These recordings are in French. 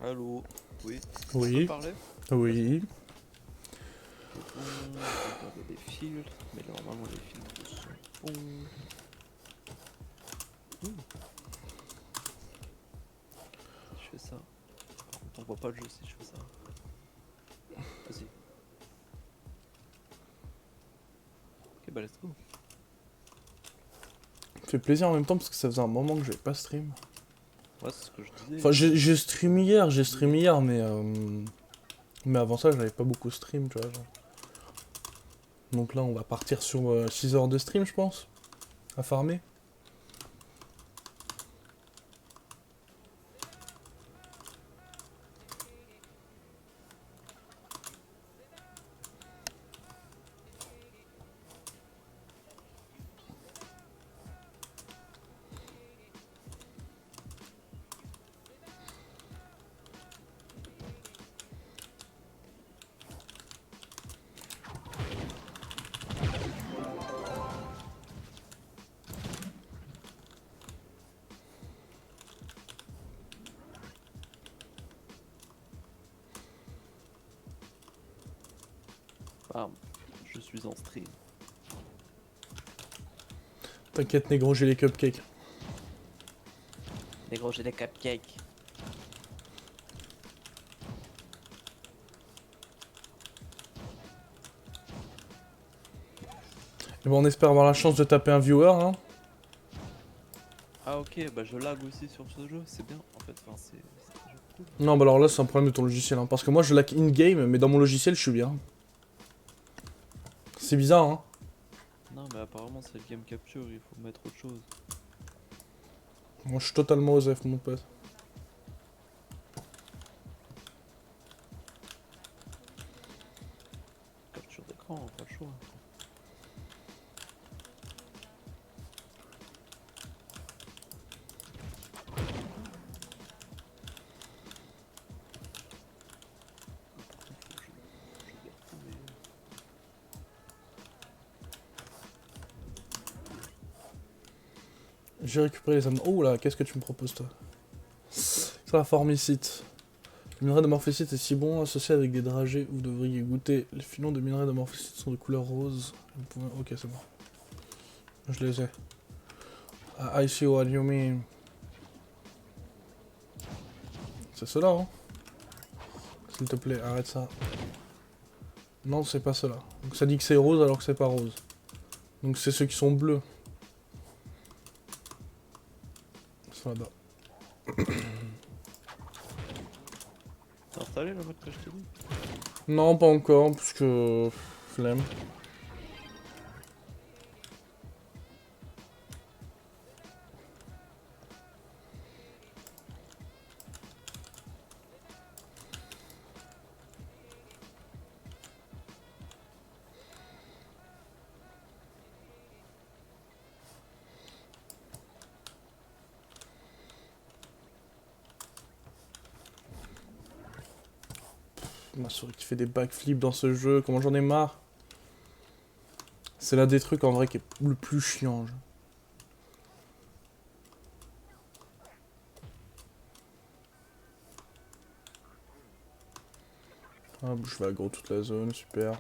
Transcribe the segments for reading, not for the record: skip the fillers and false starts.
Allô? Oui. On peut Oui, parler? oui. C'est bon, je vais regarder les filtres, mais là, normalement les filtres sont bons. Ouh, si je fais ça. Par contre, on voit pas le jeu si je fais ça. Ah si. Ok, bah let's go. Ça fait plaisir en même temps parce que ça faisait un moment que j'avais pas stream. Ouais, c'est ce que je disais. Enfin, j'ai stream hier, mais avant ça, j'avais pas beaucoup stream, tu vois. Genre. Donc là, on va partir sur 6 heures de stream, je pense, à farmer. Bam. Je suis en stream. T'inquiète, négro, j'ai les cupcakes. Les gros, j'ai des cupcakes. Et bon, on espère avoir la chance de taper un viewer, hein. Ah ok, bah je lag aussi sur ce jeu, c'est bien en fait, enfin c'est un jeu cool. Non, bah alors là, c'est un problème de ton logiciel, hein. Parce que moi, je lag in-game, mais dans mon logiciel, je suis bien. C'est bizarre, hein. Non mais apparemment c'est le game capture, il faut mettre autre chose. Moi, je suis totalement osef, mon pote. Capture d'écran, pas le choix. Par contre, faut que je garde tous mes... J'ai récupéré les âmes. Oh là, qu'est-ce que tu me proposes, toi? Ça la formicite. Le minerai de morphésite est si bon, associé avec des dragées, vous devriez goûter. Les filons de minerai de morphésite sont de couleur rose. Ok, c'est bon. Je les ai. Ah, I see what you mean. C'est cela, hein. S'il te plaît, arrête ça. Non, c'est pas cela. Donc ça dit que c'est rose alors que c'est pas rose. Donc c'est ceux qui sont bleus. Ça là. T'as installé le mode que je t'ai dit? Non, pas encore, parce que... Flemme. Ma souris qui fait des backflips dans ce jeu, comment j'en ai marre. C'est l'un des trucs en vrai qui est le plus chiant. Genre. Ah, je vais aggro toute la zone, super.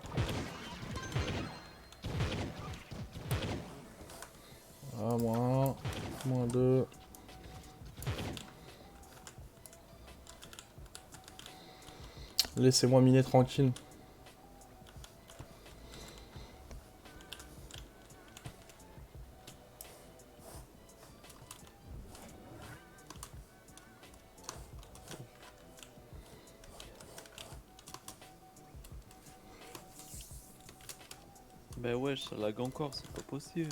Ah, moins 1, moins 2. Laissez-moi miner tranquille. Bah wesh, ça lag encore, c'est pas possible.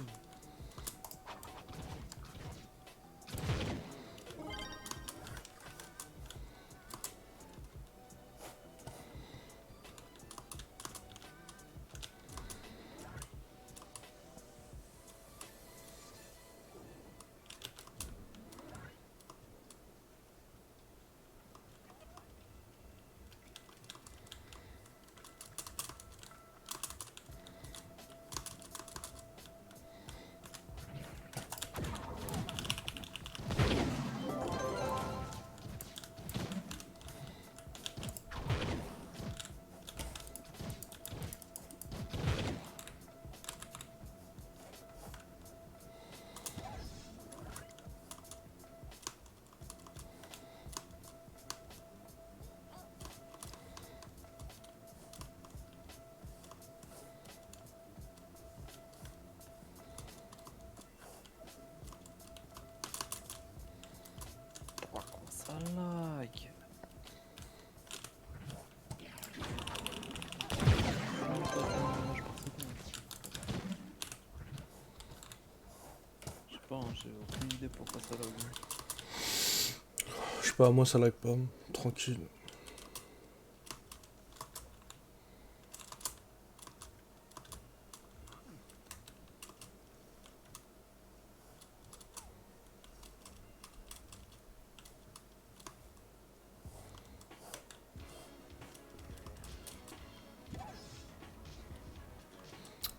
pas, hein, j'ai aucune idée pourquoi ça lag. Je sais pas, moi ça lag pas. Tranquille.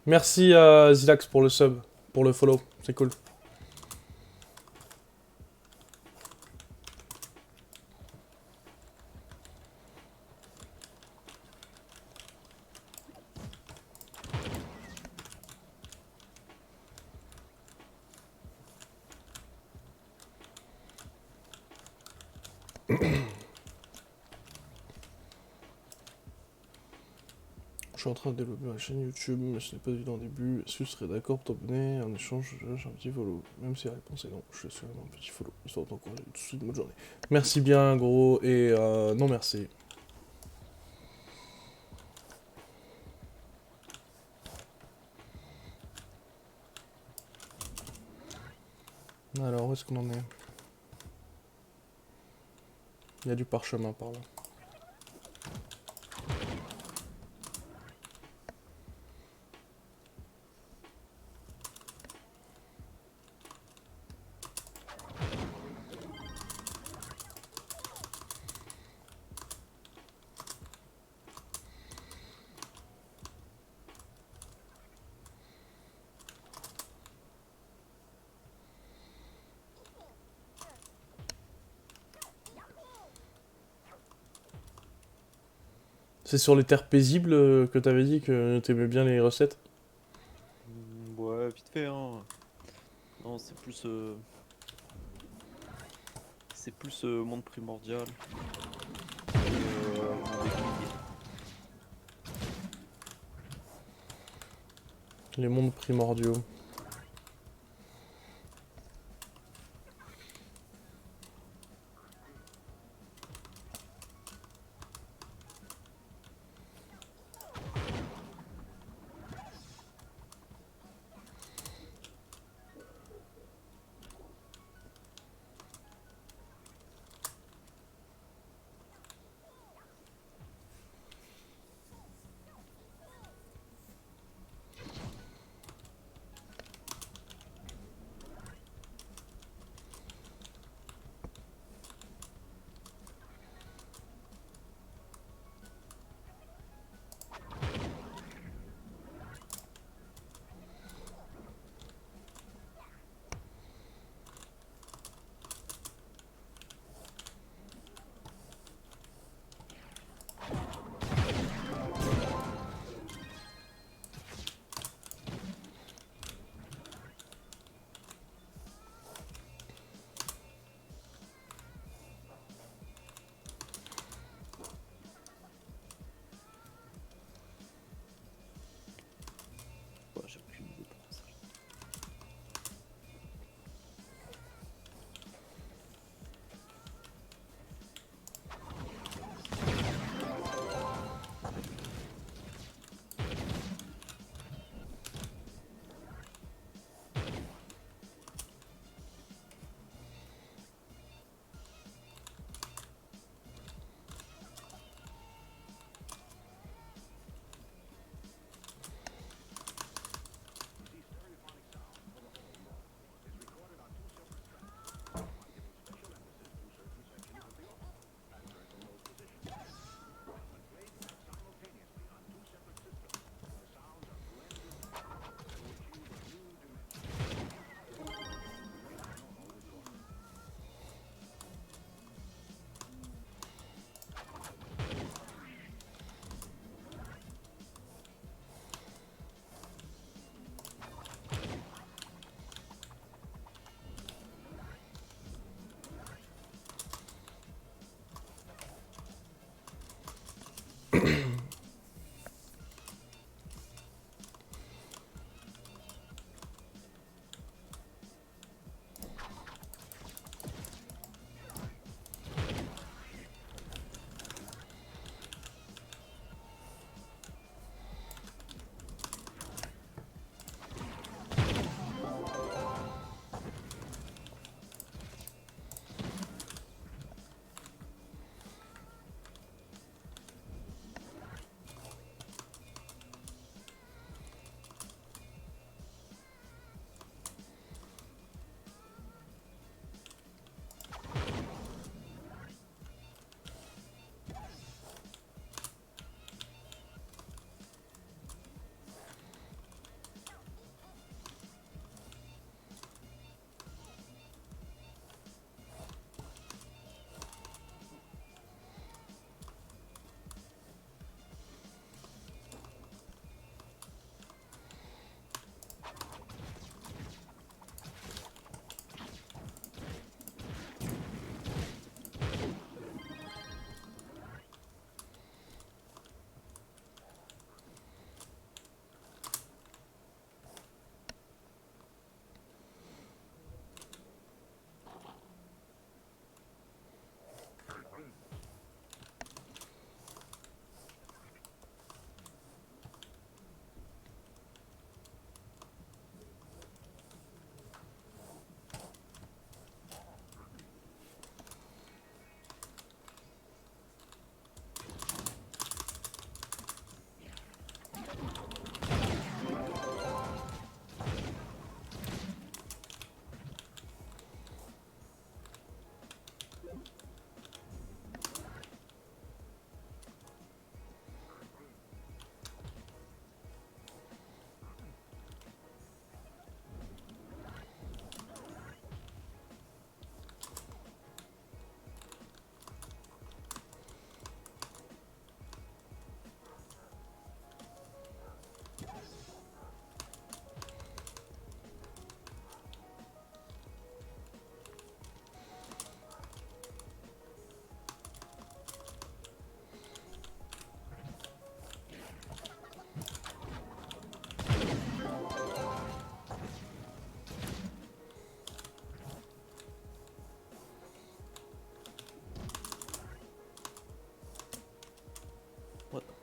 Merci à Zilax pour le sub, pour le follow, c'est cool. Je suis en train de développer ma chaîne YouTube, mais ce n'est pas évident au début. Est-ce que tu serais d'accord pour t'abonner? En échange, je lâche un petit follow. Même si la réponse est non, je te souhaite un petit follow, histoire de t'encourager tout de suite. Bonne journée. Merci bien, gros, et non merci. Alors, où est-ce qu'on en est? Il y a du parchemin par là. C'est sur les terres paisibles que t'avais dit que t'aimais bien les recettes? Ouais, vite fait, hein. Non, c'est plus. C'est plus monde primordial. Et monde éclipse. Les mondes primordiaux.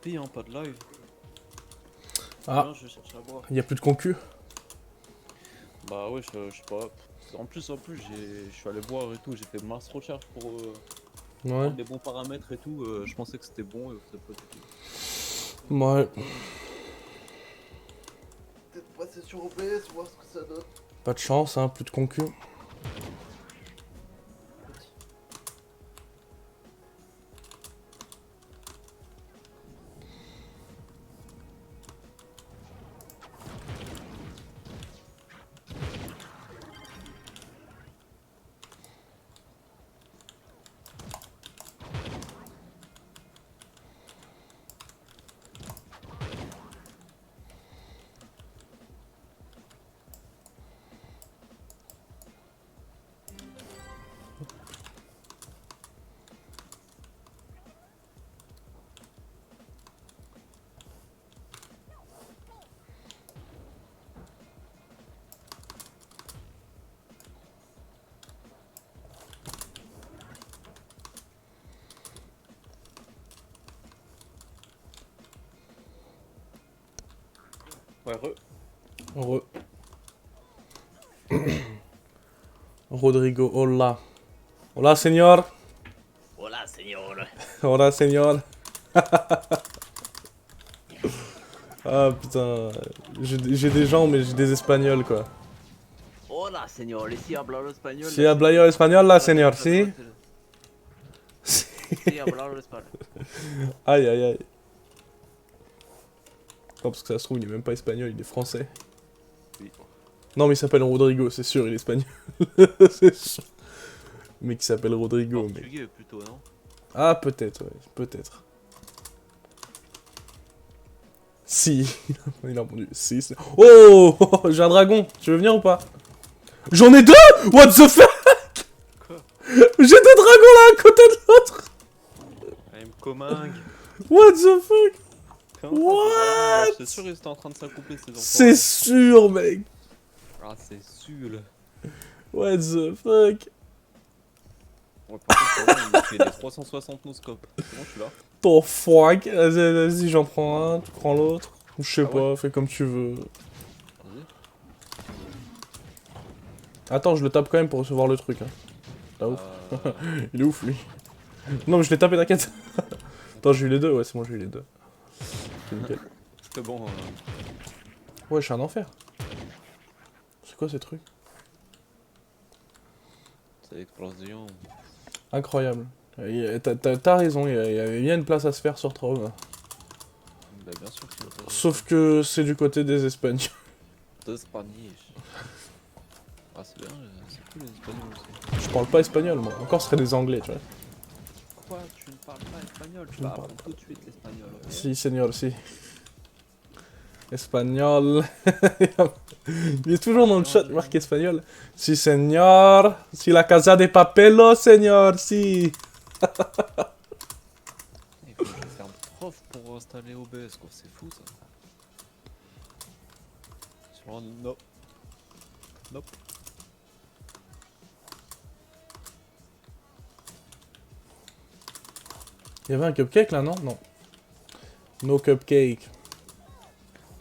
Tipeee, hein, pas de live. Ah, Non, je vais chercher à boire. il y a plus de concu. Bah ouais, je sais pas. En plus, je suis allé voir et tout, j'ai fait masse recherche pour Ouais. prendre les bons paramètres et tout. Je pensais que c'était bon et c'était pas du tout. Ouais. Peut-être passer sur OBS, voir ce que ça donne. Pas de chance, hein, plus de concu. Ouais, Heureux. Rodrigo, hola. Hola, señor. Hola, señor. Hola, señor. Ah putain, j'ai des gens mais j'ai des espagnols quoi. Hola, señor. Ici, hablar español. Si hablo español là, señor, si. Si, hablar español. Aïe aïe aïe. Non parce que ça se trouve il est même pas espagnol, il est français. Oui. Non mais il s'appelle Rodrigo, c'est sûr, il est espagnol. C'est sûr. Le mec qui s'appelle Rodrigo, mais... Portugais plutôt, non? Ah peut-être, ouais, peut-être. Si, il a répondu. Si, c'est... Oh, j'ai un dragon, tu veux venir ou pas? J'en ai deux. What the fuck? Quoi? J'ai deux dragons là à côté de l'autre. Il me commingue. What the fuck? What? C'est sûr qu'ils étaient en train de s'accoupler ces enfants. C'est sûr, mec. Ah, c'est sûr. What the fuck? Ouais, par contre, c'est vrai, il m'a fait des 360 no-scope. C'est bon, je suis là. The fuck? Vas-y, j'en prends un, tu prends l'autre. Je sais Ah pas, fais comme tu veux. Vas-y. Attends, je le tape quand même pour recevoir le truc. Hein. Là, ouf. Euh, Il est ouf, lui. Non, mais je l'ai tapé, t'inquiète. Attends, j'ai eu les deux, ouais, c'est bon, j'ai eu les deux. C'est nickel. C'était bon. Ouais, je suis un enfer. C'est quoi ces trucs? C'est l'explosion. Incroyable. T'as raison, il y avait bien une place à se faire sur Trove. Bah, bien sûr que c'est Sauf que c'est du côté des Espagnols. d'Espagne. Ah, c'est bien, c'est cool les Espagnols aussi. Je parle pas espagnol, moi. Encore, ce serait des Anglais, tu vois. Quoi? Tu ne parles pas espagnol? Tu Je ne vas parle apprendre tout de suite l'espagnol. Ok? Si, señor, si. Espagnol. Il est toujours dans le chat marqué espagnol. Si, señor. Si la casa de papelo, señor, si. Il faut que je ferme prof pour installer OBS, quoi. C'est fou ça. Sur un no. Nope. Il y avait un cupcake là, non? Non. No cupcake.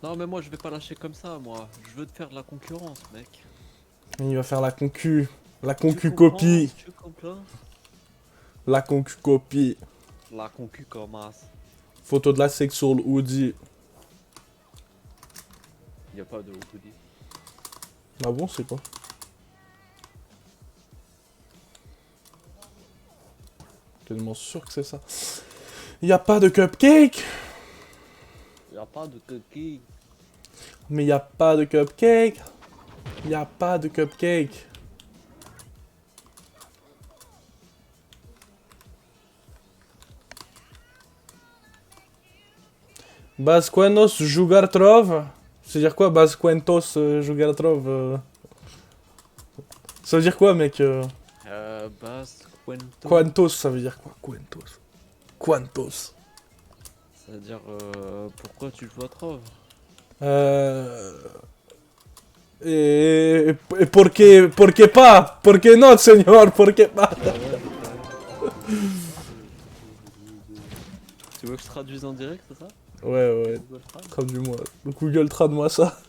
Non, mais moi je vais pas lâcher comme ça, moi. Je veux te faire de la concurrence, mec. Il va faire la concu. La Tu concu comprends? copie. Tu comprends? La concu copie. La concu commence. Photo de la sexe sur le hoodie. Y a pas de hoodie. Ah bon, c'est quoi? Tellement sûr que c'est ça. Y a pas de cupcake. Y a pas de cookie. Mais y a pas de cupcake. Y a pas de cupcake. Basquenos jugar trove. C'est-à-dire quoi, Basquentos jugar trove Ça veut dire quoi, mec Bas, Quento. Quantos, ça veut dire quoi? Quantos. Quantos. Ça veut dire, pourquoi tu joues à Trove? Por qué pas? Por qué no, señor? Por qué pas? C'est Tu veux que je traduise en direct, c'est ça? Ouais, ouais, Google Trad. traduis-moi. Google trad-moi ça.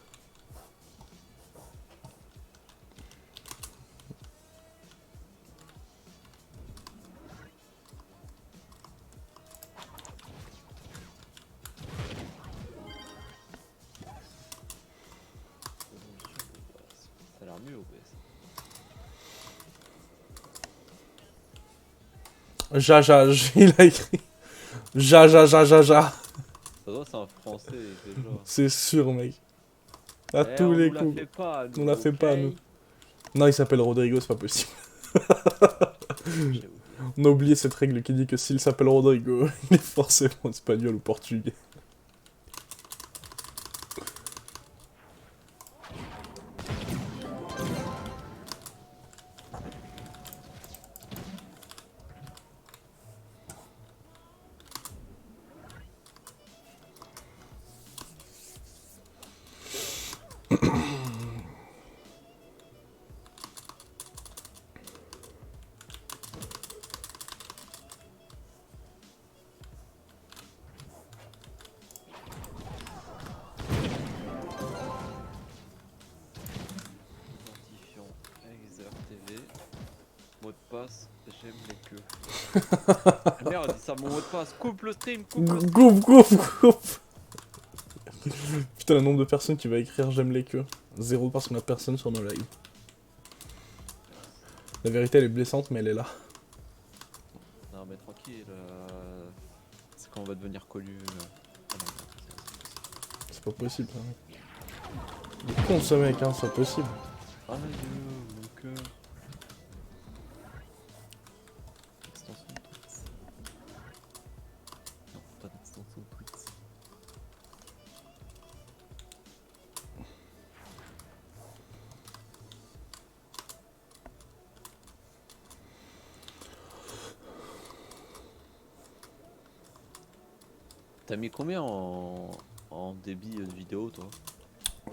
Ça a l'air mieux OBS. Il a écrit. Ja. Ça doit, c'est un français déjà. C'est sûr, mec. À Eh, tous on les nous la coups. fait pas, On nous, la fait pas, ok. nous. Non, il s'appelle Rodrigo, c'est pas possible. J'ai oublié. On a oublié cette règle qui dit que s'il s'appelle Rodrigo, il est forcément espagnol ou portugais. Identifiant Exer TV. Mot de passe, j'aime les queues. Ah, merde, dis ça mon mot de passe. Coupe le stream, coupe le stream. Coupe. Putain, le nombre de personnes qui va écrire j'aime les queues. 0 parce qu'on a personne sur nos lives. La vérité, elle est blessante, mais elle est là. Non, mais tranquille. C'est quand on va devenir connu. Ah non, C'est pas possible, ça, mec. Il est con, ce mec, hein, c'est pas possible. aïe, mon cœur. Extension de tweets. Non, pas d'extension de tweets. T'as mis combien en débit de vidéo, toi?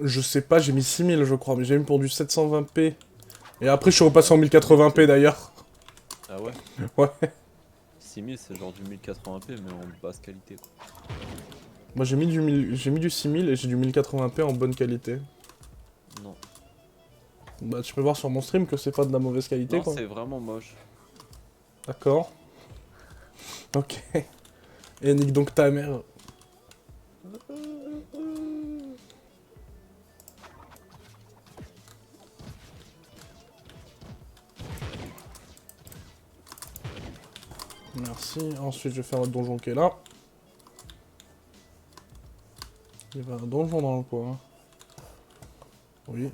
Je sais pas, j'ai mis 6000, je crois, mais j'ai mis pour du 720p. Et après, je suis repassé en 1080p, d'ailleurs. Ah ouais? Ouais. 6000, c'est genre du 1080p, mais en basse qualité, quoi. Moi, j'ai mis du 6000 et j'ai du 1080p en bonne qualité. Non. Bah, tu peux voir sur mon stream que c'est pas de la mauvaise qualité, Non, quoi. c'est vraiment moche. D'accord. Ok. Et nique donc ta mère. Merci. Ensuite, je vais faire un donjon qui est là. Il y avait un donjon dans le coin. Oui. Ouais,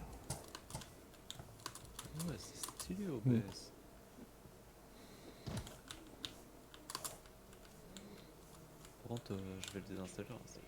c'est stylé OBS. Par contre, je vais le désinstaller. Hein,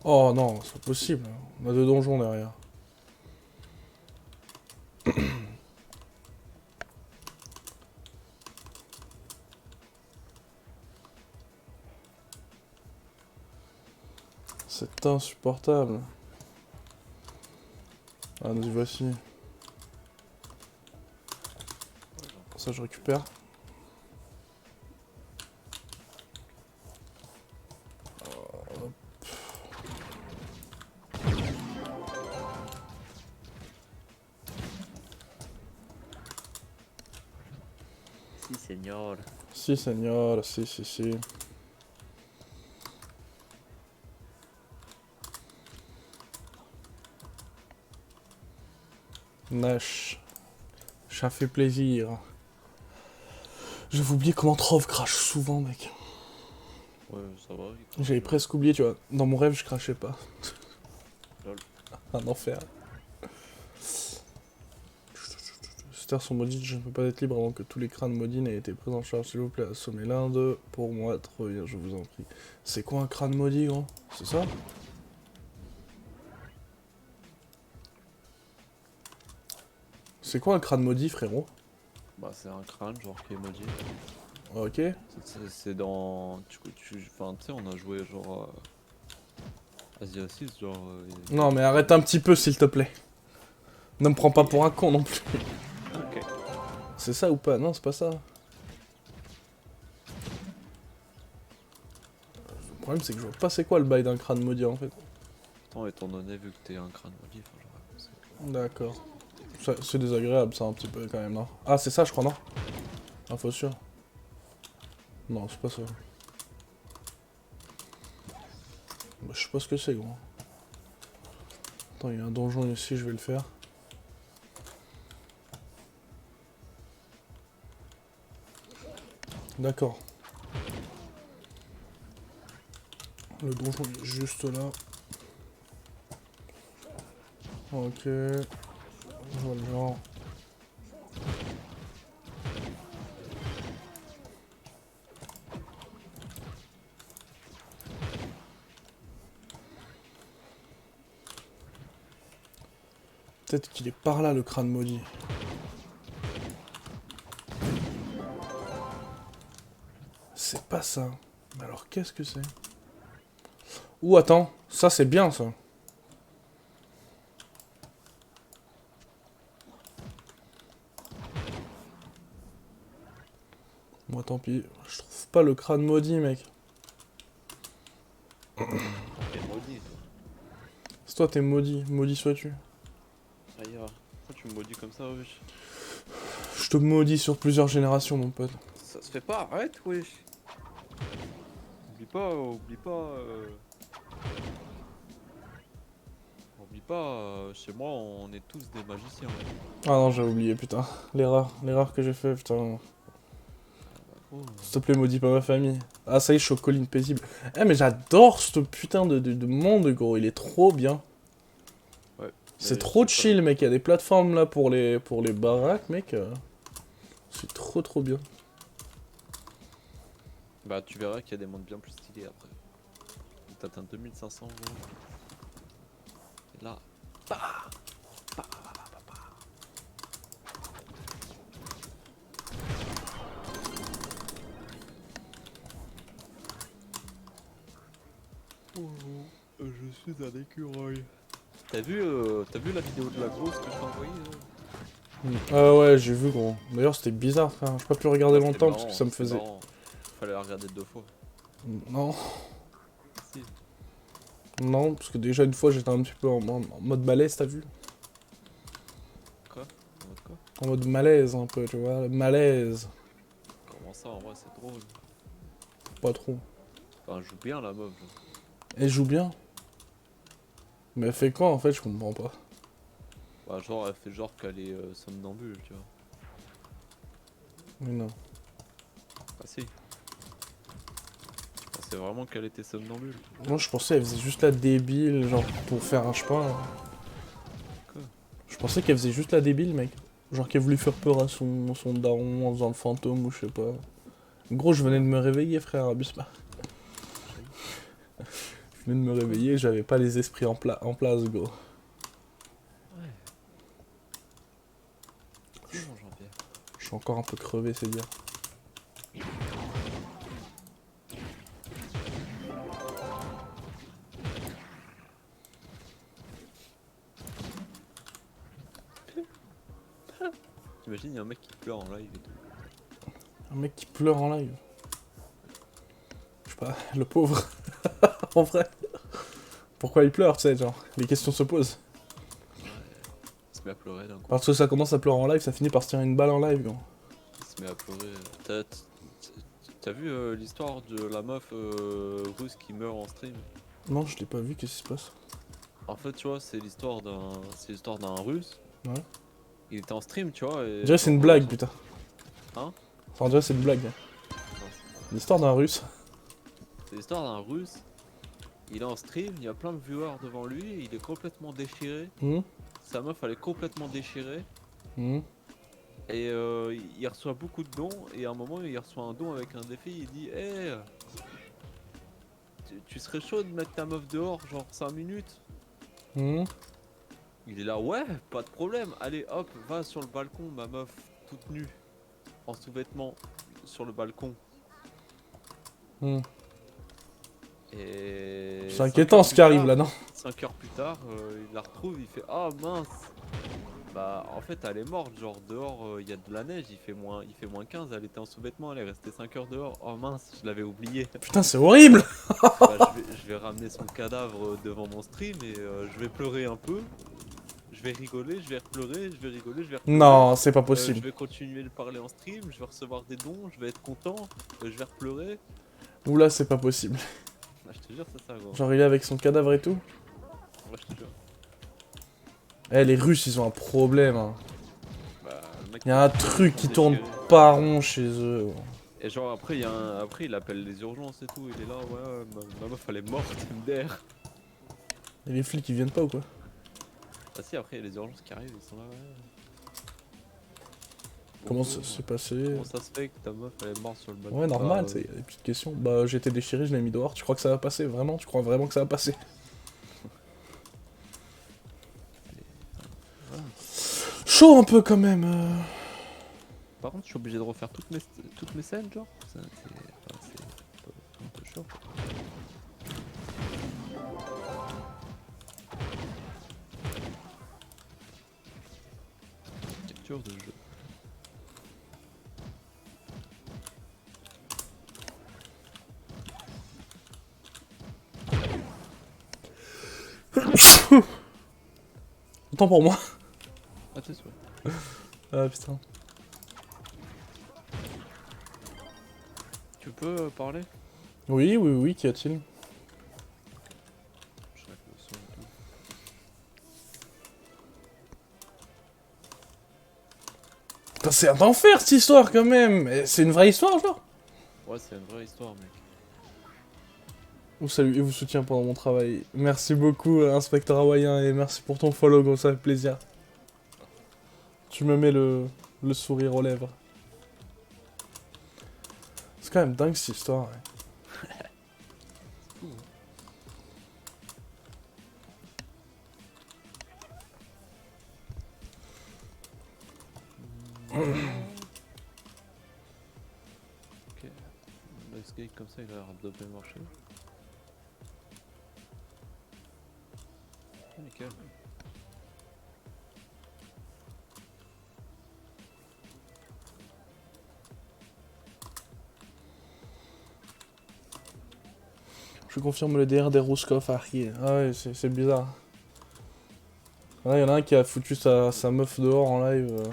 Oh non, c'est pas possible. On a 2 donjons derrière. C'est insupportable. Ah, nous y voici. Ça, je récupère. Si, señor. Si, señor, si. Nash. Ça fait plaisir. J'avais oublié comment Trove crache souvent, mec. Ouais, ça va. J'avais presque oublié, tu vois. Dans mon rêve, je crachais pas. Lol. Un enfer. Ces terres sont maudites, je ne peux pas être libre avant que tous les crânes maudits n'aient été pris en charge. S'il vous plaît, assommez l'un d'eux pour moi. Trop bien, je vous en prie. C'est quoi un crâne maudit, gros? C'est ça? C'est quoi un crâne maudit, frérot? Bah c'est un crâne genre qui est maudit. Ok. C'est dans... Enfin tu sais on a joué genre... Asia 6 genre... Non, mais arrête un petit peu, s'il te plaît. Ne me prends pas pour un con non plus. Ok. C'est ça ou pas? Non, c'est pas ça. Le problème, c'est que je vois pas c'est quoi le bail d'un crâne maudit en fait. Pourtant étant donné vu que t'es un crâne maudit, enfin j'aurais pensé. D'accord. C'est désagréable ça un petit peu quand même, non? Ah, c'est ça, je crois, non? Info sûre. Non, c'est pas ça. Bah, je sais pas ce que c'est, gros. Attends, il y a un donjon ici, je vais le faire. D'accord. Le donjon est juste là. Ok. Je vois le genre. Peut-être qu'il est par là, le crâne maudit. C'est pas ça. Mais alors, qu'est-ce que c'est? Ouh, attends. Ça, c'est bien, ça. Moi, tant pis. Je trouve pas le crâne maudit, mec. T'es maudit toi. C'est toi, t'es maudit. Maudit sois-tu. Aïe, pourquoi tu me maudis comme ça wesh? Je te maudis sur plusieurs générations, mon pote. Ça se fait pas, arrête wesh. Oublie pas... Oublie pas, chez moi on est tous des magiciens. Ah non, j'ai oublié, putain. L'erreur que j'ai fait, putain. Oh, S'il te plaît, maudis pas ma famille. Ah, ça y est, je suis aux collines paisibles. Eh, mais j'adore ce putain de monde, gros. Il est trop bien. ouais. C'est Mais trop je sais chill, mec. Il y a des plateformes là pour les baraques, mec. C'est trop bien. Bah tu verras qu'il y a des mondes bien plus stylés après. T'atteins 2500 gros. Et là... Je suis un écureuil. T'as vu la vidéo de la grosse que je t'ai envoyée Ah ouais, j'ai vu, gros. D'ailleurs, c'était bizarre, frère. J'ai pas pu regarder C'était longtemps parce que marrant, ça me c'était faisait... marrant. Fallait la regarder 2 fois. Non, Si. non, parce que déjà une fois, j'étais un petit peu en mode malaise, t'as vu? Quoi? En mode quoi? En mode malaise, un peu, tu vois. Malaise. Comment ça en vrai c'est drôle. Pas trop. Enfin, elle joue bien la meuf. Genre. Elle joue bien. Mais elle fait quoi, en fait? Je comprends pas. Bah genre elle fait genre qu'elle est somnambule, tu vois. Mais non. Ah si. Je pensais vraiment qu'elle était somnambule. Moi, je pensais qu'elle faisait juste la débile, genre, pour faire un, je sais pas... Quoi? Je pensais qu'elle faisait juste la débile, mec. Genre qu'elle voulait faire peur à son daron en faisant le fantôme ou je sais pas. Gros, je venais de me réveiller, frère, abuse pas. Je venais de me réveiller, j'avais pas les esprits en place, gros. Ouais. C'est bon Jean-Pierre. Je suis encore un peu crevé, c'est dire. T'imagines y'a un mec qui pleure en live et tout. Un mec qui pleure en live. Je sais pas, le pauvre. En vrai. Pourquoi il pleure, tu sais, genre, les questions se posent. Il se met à pleurer d'un coup. Parce que ça commence à pleurer en live, ça finit par se tirer une balle en live, gros. Il se met à pleurer. T'as vu l'histoire de la meuf russe qui meurt en stream? Non, je l'ai pas vu, qu'est-ce qui se passe? En fait, tu vois, c'est l'histoire d'un russe. Ouais. Il était en stream, tu vois. Et On dirait que c'est une blague, putain. Hein? Enfin, on dirait que c'est une blague. Non, L'histoire d'un russe. c'est l'histoire d'un russe. Il est en stream, il y a plein de viewers devant lui, il est complètement déchiré. Hum, Sa meuf, elle est complètement déchirée. hum. Et il reçoit beaucoup de dons. Et à un moment, il reçoit un don avec un défi. Il dit hey, tu serais chaud de mettre ta meuf dehors, genre 5 minutes? Hum. Il est là, ouais, pas de problème. Allez, hop, va sur le balcon, ma meuf, toute nue. en sous-vêtements sur le balcon. Hmm. Et C'est 5 inquiétant heures ce plus qui arrive tard- là, non? 5 heures plus tard, il la retrouve, il fait ah mince. Bah en fait elle est morte, genre dehors il y a de la neige, il fait moins 15, elle était en sous-vêtements, elle est restée 5 heures dehors. Oh mince, je l'avais oublié. Putain, c'est horrible! Bah, je vais ramener son cadavre devant mon stream et je vais pleurer un peu. Je vais rigoler, je vais pleurer, je vais rigoler, je vais pleurer. Non, c'est pas Je possible. vais continuer de parler en stream, je vais recevoir des dons, je vais être content, je vais pleurer. Oula, c'est pas possible. Ah, je te jure, c'est ça, gros. Genre, il est avec son cadavre et tout. Ouais, je te jure. Eh, les Russes, ils ont un problème. Hein. Bah, le mec, Il y a un truc qui déchiré. tourne pas rond chez eux. Et genre, après, après, il appelle les urgences et tout. Il est là, ouais, ma meuf, elle est morte, MDR. Et les flics, ils viennent pas ou quoi? Ah, si, après, il y a les urgences qui arrivent, ils sont là, ouais. Comment Bonjour. ça s'est passé? Comment ça se fait que ta meuf, elle est morte sur le balcon? Ouais, normal, Bah, c'est des petites questions. Bah, j'ai été déchiré, je l'ai mis dehors. Tu crois que ça va passer? Vraiment? Tu crois vraiment que ça va passer? voilà. Chaud un peu quand même. Par contre, je suis obligé de refaire toutes mes scènes, genre. Ça, c'est un peu chaud. Capture de jeu. Autant pour moi. Ah, t'es sûr. Ah putain. Tu peux parler? Oui, oui, oui, qu'y a-t-il? Je règle le son et tout. Putain, c'est un enfer cette histoire quand même. Et c'est une vraie histoire, genre? Ouais, c'est une vraie histoire, mec. Vous salue et vous soutiens pendant mon travail. Merci beaucoup, inspecteur hawaïen, et merci pour ton follow, gros, ça fait plaisir. Tu me mets le sourire aux lèvres. C'est quand même dingue cette histoire. Ouais. Fou, Ok. Le skate comme ça, il a l'air de bien marcher. Ah, nickel. Je confirme le DR des Rouskov à Rie. Ah ouais, c'est bizarre. Il y en a un qui a foutu sa meuf dehors en live.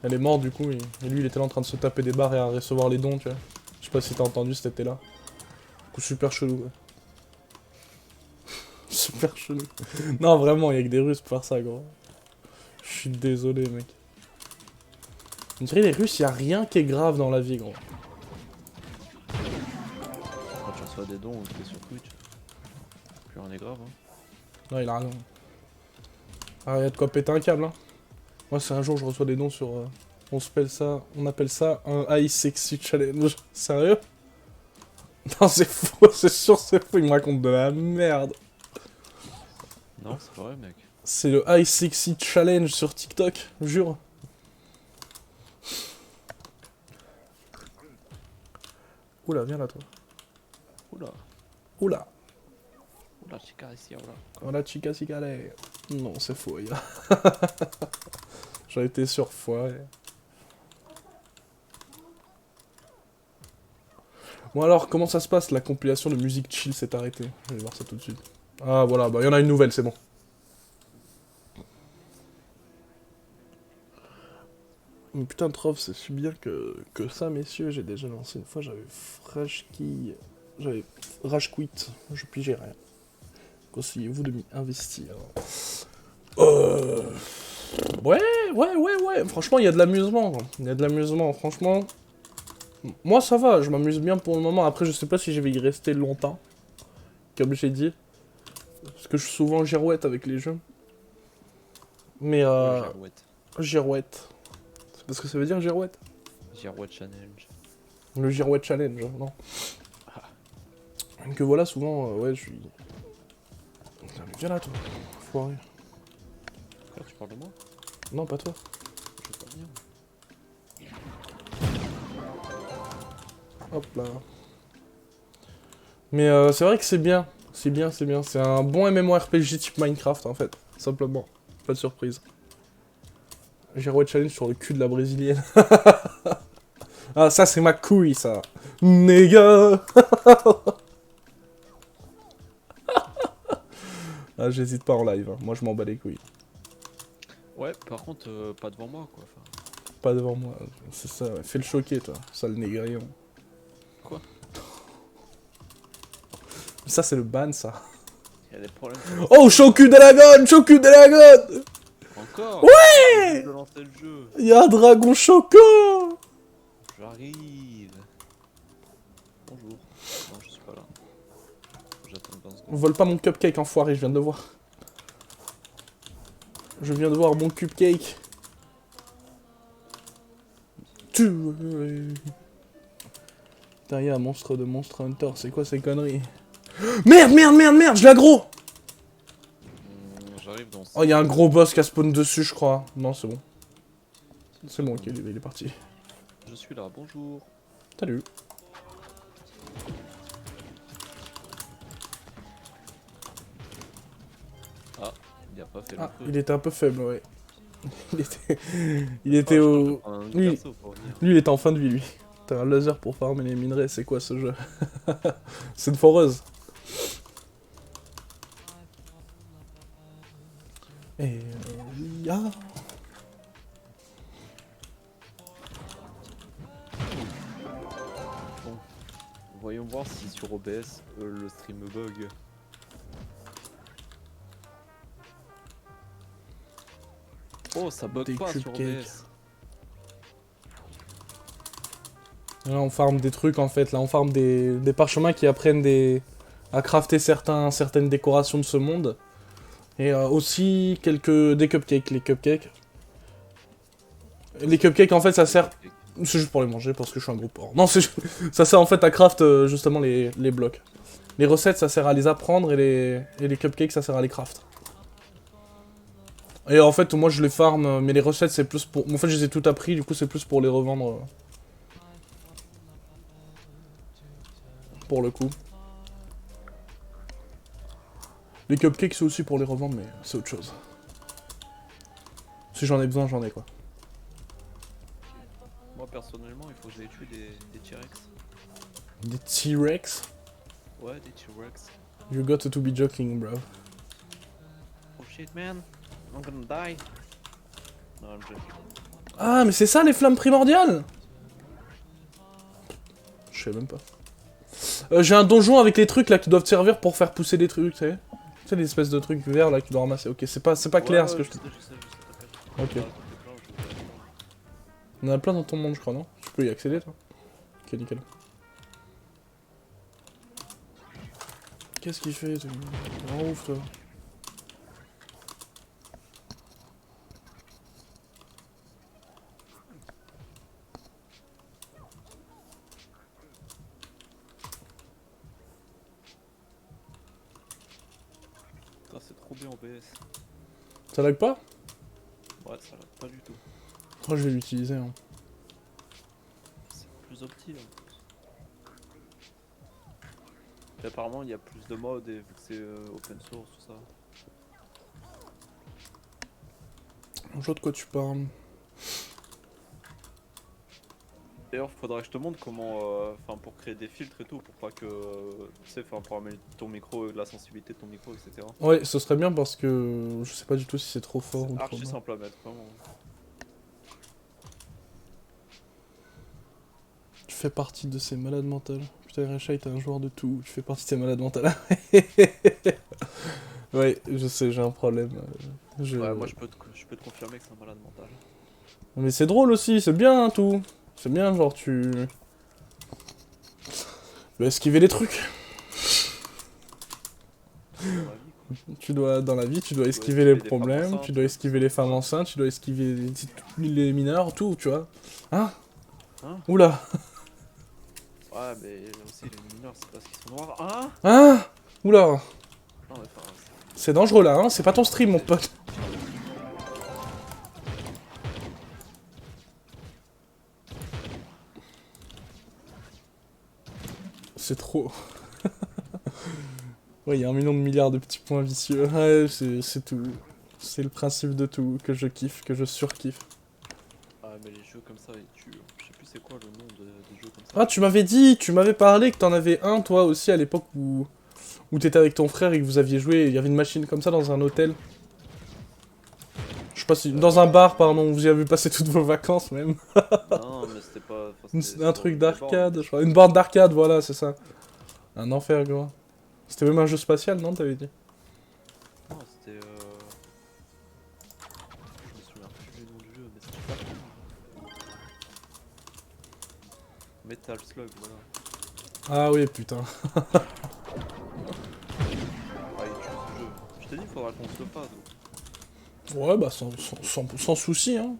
Elle est morte du coup, et lui il était là en train de se taper des barres et à recevoir les dons, tu vois. Je sais pas si t'as entendu cet été là. Du coup, super chelou, ouais. Super chelou. Non, vraiment, il y a que des Russes pour faire ça, gros. Je suis désolé, mec. On dirait les Russes, y a rien qui est grave dans la vie, gros. Quand tu reçois des dons ou que t'es sur Twitch, plus rien n'est grave, hein. Non, il a raison. Ah, y a de quoi péter un câble, hein. Moi, c'est un jour, je reçois des dons sur... on appelle ça un High Sexy Challenge. Sérieux? Non, c'est faux, c'est sûr, c'est faux. Il me raconte de la merde. Non, c'est pas vrai, mec. C'est le High Sexy Challenge sur TikTok, je jure. Oula, viens là, toi. Oula. Oula. Oula, chica ici, oula. Voilà, chica cicale. Non, c'est faux, gars. J'en étais sûr, foiré. Bon alors, comment ça se passe? La compilation de musique chill s'est arrêtée. Je vais voir ça tout de suite. Ah voilà, bah il y en a une nouvelle, c'est bon. Mais putain, Trov, c'est si bien que ça, messieurs. J'ai déjà lancé une fois, j'avais rage quit. Je pigeais rien. Conseillez-vous de m'y investir. Ouais. Franchement, il y a de l'amusement. Il y a de l'amusement, franchement. Moi, ça va, je m'amuse bien pour le moment. Après, je sais pas si je vais y rester longtemps. Comme j'ai dit. Parce que je suis souvent girouette avec les jeux. Mais Girouette. girouette. C'est parce que ça veut dire girouette? Girouette Challenge. Le girouette challenge, non. Même que voilà, souvent, ouais, je suis... Putain, mais viens là, toi. Foiré. Frère, tu parles de moi? Non, pas toi. Je veux pas venir. Hop là. Mais c'est vrai que c'est bien. C'est bien, c'est bien. C'est un bon MMORPG type Minecraft en fait. Simplement. Pas de surprise. J'ai rewatch challenge sur le cul de la brésilienne. Ah, ça c'est ma couille ça. Nigga. Ah, j'hésite pas en live. Hein. Moi je m'en bats les couilles. Ouais, par contre, pas devant moi, quoi. Enfin, Pas devant moi. C'est ça, ouais. Fais le choquer toi. Sale négrillon. quoi? Ça c'est le ban ça. Il y a des problèmes. Oh, Shoku Dragon! Shoku Dragon! Encore? Ouais! Je lancer le jeu. Y'a un dragon Choco! J'arrive. Bonjour. Non, je suis pas là. J'attends 20 secondes. On vole pas mon cupcake, enfoiré, je viens de le voir. Je viens de voir mon cupcake. Tu... Putain, y'a un monstre de Monster Hunter, c'est quoi ces conneries? Merde, merde, merde, merde, je l'aggro! J'arrive dans... Oh, y'a un gros boss qui a spawn dessus, je crois. Non, c'est bon. C'est bon, ok, il est parti. Je suis là, bonjour. Salut. Ah, il a pas fait le Ah, feu. il était un peu faible, ouais. Il était au... Lui, il était en fin de vie, lui. T'as un laser pour farmer les minerais, c'est quoi ce jeu? C'est une foreuse. Et... ya. Bon, voyons voir si sur OBS le stream bug. Oh, ça bug Des pas sur cupcakes. OBS. Là, on farme des trucs, en fait. Là, on farme des parchemins qui apprennent à crafter certaines décorations de ce monde. Et aussi des cupcakes. Les cupcakes, en fait, ça sert... C'est juste pour les manger, parce que je suis un gros porc. Non, ça sert en fait à craft, justement, les blocs. Les recettes, ça sert à les apprendre, et les cupcakes, ça sert à les craft. Et en fait, moi, je les farm, mais les recettes, c'est plus pour... En fait, je les ai tout appris, du coup, c'est plus pour les revendre. Pour le coup. Les cupcakes, c'est aussi pour les revendre, mais c'est autre chose. Si j'en ai besoin, j'en ai, quoi. Moi personnellement, il faut que j'aille tuer des T-Rex. Des T-Rex? Ouais, des T-Rex. You got to be joking, bro. Oh shit, man. I'm gonna die. Non, I'm joking. Ah, mais c'est ça, les flammes primordiales? Je sais même pas. J'ai un donjon avec les trucs, là, qui doivent te servir pour faire pousser des trucs, tu sais. Tu sais, les espèces de trucs verts, là, que tu dois ramasser. Ok, c'est pas clair, ce que je... Je sais, Ok. t'inquiète. On en a plein dans ton monde, je crois, non? Tu peux y accéder, toi? Ok, nickel. Qu'est-ce qu'il fait, toi? Oh, ouf, toi. Putain, c'est trop bien OBS. Ça lag pas? Ouais, ça va pas du tout. Moi, je vais l'utiliser, hein. C'est plus opti en plus. Et apparemment, il y a plus de modes et vu que c'est open source, tout ça. Je vois de quoi tu parles. D'ailleurs, faudrait que je te montre comment, enfin, pour créer des filtres et tout, pour pas que, tu sais, enfin, pour améliorer ton micro, la sensibilité de ton micro, etc. Ouais, ce serait bien parce que je sais pas du tout si c'est trop fort ou C'est trop archi bas. simple à mettre, vraiment. Tu fais partie de ces malades mentales. Putain, Rachel, t'es un joueur de tout. Tu fais partie de ces malades mentales. Ouais, je sais, j'ai un problème. Ouais, moi je peux te confirmer que c'est un malade mental. Mais c'est drôle aussi, c'est bien hein, tout. C'est bien, genre tu dois esquiver les trucs. Dans la vie, tu dois esquiver les problèmes, tu dois esquiver les femmes enceintes, tu dois esquiver les mineurs, tout, tu vois. Hein? Oula. Ouais, mais aussi les mineurs, c'est parce qu'ils sont noirs. Hein? Hein? Oula. Non, mais enfin, C'est dangereux là, hein? C'est pas ton stream, mon pote. c'est trop. Ouais, il y a 1 million de milliards de petits points vicieux. Ouais, c'est tout. C'est le principe de tout, que je kiffe, que je surkiffe. Ah, mais les jeux comme ça, ils tuent. Je sais plus c'est quoi le nom des jeux comme ça. Ah, tu m'avais dit, tu m'avais parlé que t'en avais un, toi aussi, à l'époque où t'étais avec ton frère et que vous aviez joué. Il y avait une machine comme ça dans un hôtel. Je sais pas si. Dans un bar, pardon, vous y avez passé toutes vos vacances même. Non, mais c'était pas. Enfin, c'était Un sur truc une des bornes. d'arcade, je crois. Une borne d'arcade, voilà, c'est ça. Un enfer, gros. C'était même un jeu spatial, non, t'avais dit? Non, c'était. Je me souviens plus du nom du jeu, mais c'était pas cool. Metal Slug, voilà. Ah oui, putain. Ah, il tue ce jeu. Je t'ai dit, il faudra qu'on se le fasse. Ouais, bah sans souci, hein.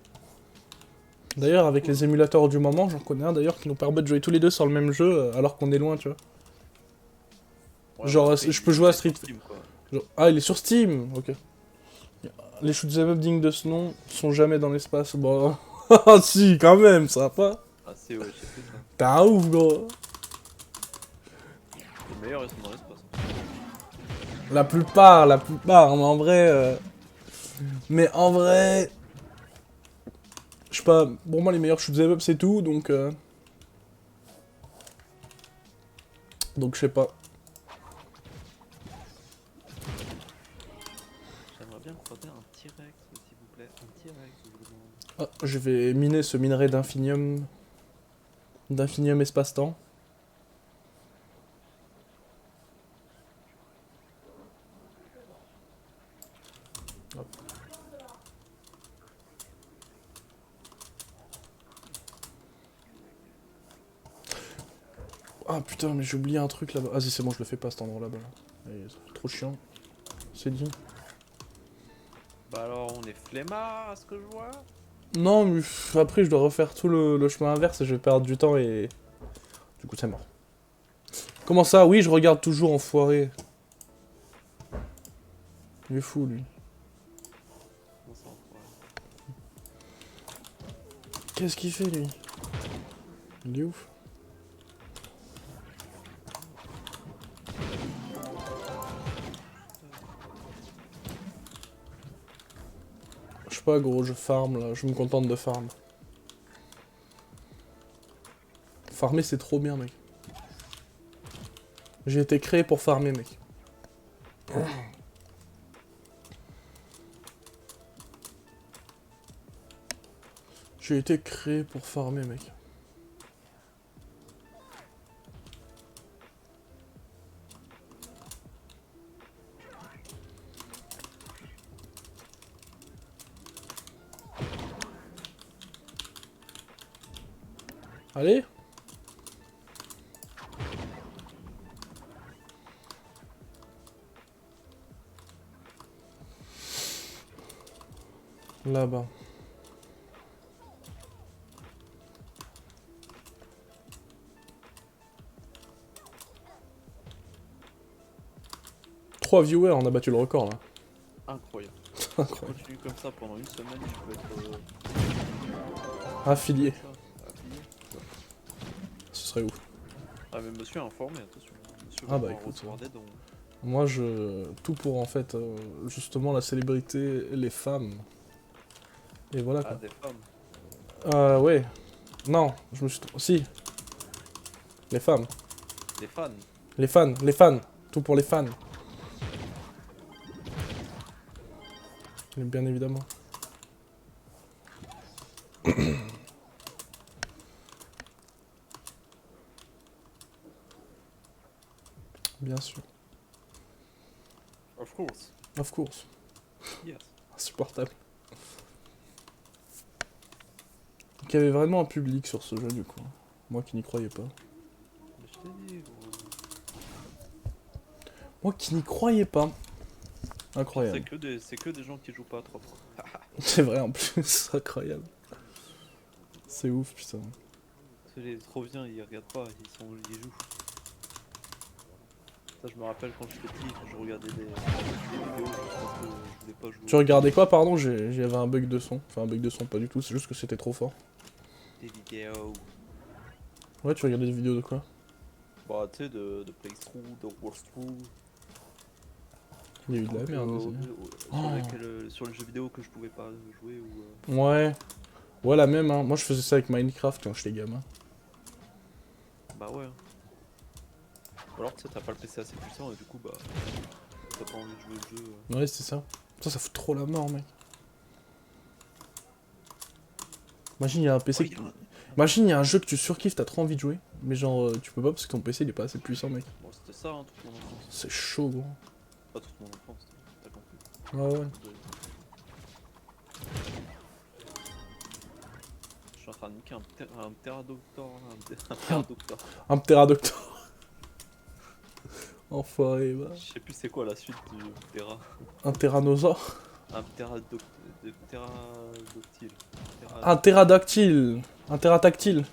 D'ailleurs, avec les émulateurs du moment, j'en connais un d'ailleurs qui nous permet de jouer tous les deux sur le même jeu alors qu'on est loin, tu vois. Ouais, Genre, mais après, je peux jouer à il est Street. sur Steam, quoi. Genre- Ah, il est sur Steam, ok. Les shoot'em up dignes de ce nom sont jamais dans l'espace. Bon. Ah si, quand même, ça va pas. Ah, c'est ouais, je sais plus ça. T'es un ouf, gros. Les meilleurs, ils sont dans l'espace. La plupart, mais en vrai. Mais en vrai. Je sais pas, pour moi les meilleurs shoot'em up c'est tout, donc. Donc je sais pas. J'aimerais bien croiser un T-Rex, s'il vous plaît. Un T-Rex, je vous demande. Ah, je vais miner ce minerai d'infinium. D'infinium espace-temps. Hop. Ah putain, mais j'ai oublié un truc là-bas. Ah si, c'est bon, je le fais pas cet endroit là-bas. Trop chiant. C'est dit. Bah alors, on est flemmard à ce que je vois. Non, mais après je dois refaire tout le chemin inverse et je vais perdre du temps et. Du coup, c'est mort. Comment ça? Oui, je regarde toujours, enfoiré. Il est fou, lui. On s'en fout. Qu'est-ce qu'il fait, lui? Il est ouf. Je sais pas, gros, je farm, là. Je me contente de farm. Farmer, c'est trop bien, mec. J'ai été créé pour farmer, mec. J'ai été créé pour farmer, mec. Allez. Là-bas. Trois viewers, on a battu le record, là. Incroyable. Incroyable. Continue comme ça pendant une semaine, je peux être. Affilié. Affilié. Ce serait ouf. Ah, mais monsieur est informé, attention. Monsieur Ah va bah pouvoir écoute. recevoir des dons. Moi, tout pour, en fait, justement, la célébrité, les femmes. Et voilà, Ah, quoi. des femmes. Ouais. Non, je me suis... Si. Les femmes. Des fans. Les fans, les fans. Tout pour les fans. Bien évidemment. Bien sûr. Of course. Of course. Yes. Insupportable. Donc il y avait vraiment un public sur ce jeu du coup. Moi qui n'y croyais pas. Mais je t'ai dit, gros. Moi qui n'y croyais pas. Incroyable. C'est que des gens qui jouent pas trop. C'est vrai en plus, incroyable. C'est ouf putain. Les trop bien, ils regardent pas, ils jouent. Ça, je me rappelle quand j'étais petit, que je regardais des vidéos juste parce que je voulais pas jouer. Tu regardais quoi pardon? J'avais un bug de son. Enfin un bug de son pas du tout, c'est juste que c'était trop fort. Des vidéos. Ouais tu regardais des vidéos de quoi? Bah, tu sais, de Playthrough, de Walkthrough. Il y a eu de la merde aussi. Sur le jeu vidéo que je pouvais pas jouer ou. Ouais. Ouais, la même, hein. Moi, je faisais ça avec Minecraft quand j'étais gamin. Bah ouais. Ou alors, tu sais, t'as pas le PC assez puissant et du coup, bah. T'as pas envie de jouer le jeu. Ouais, c'est ça. Ça fout trop la mort, mec. Imagine, il y a un PC. Imagine, il y a un jeu que tu surkiffes, t'as trop envie de jouer. Mais genre, tu peux pas parce que ton PC il est pas assez puissant, mec. Bon, c'était ça, hein, toute mon enfance. C'est chaud, gros. Pas toute mon enfance, t'as compris. Ouais, ouais. Je suis en train de niquer un Pterodactyl. Un Pterodactyl. Un pterodactyl. Enfoiré, va. Je sais plus c'est quoi la suite du Ptera. Un tyrannosaure. Un Pterodactyl. Pterodactyl. Un pterodactyle. Un pterodactyle.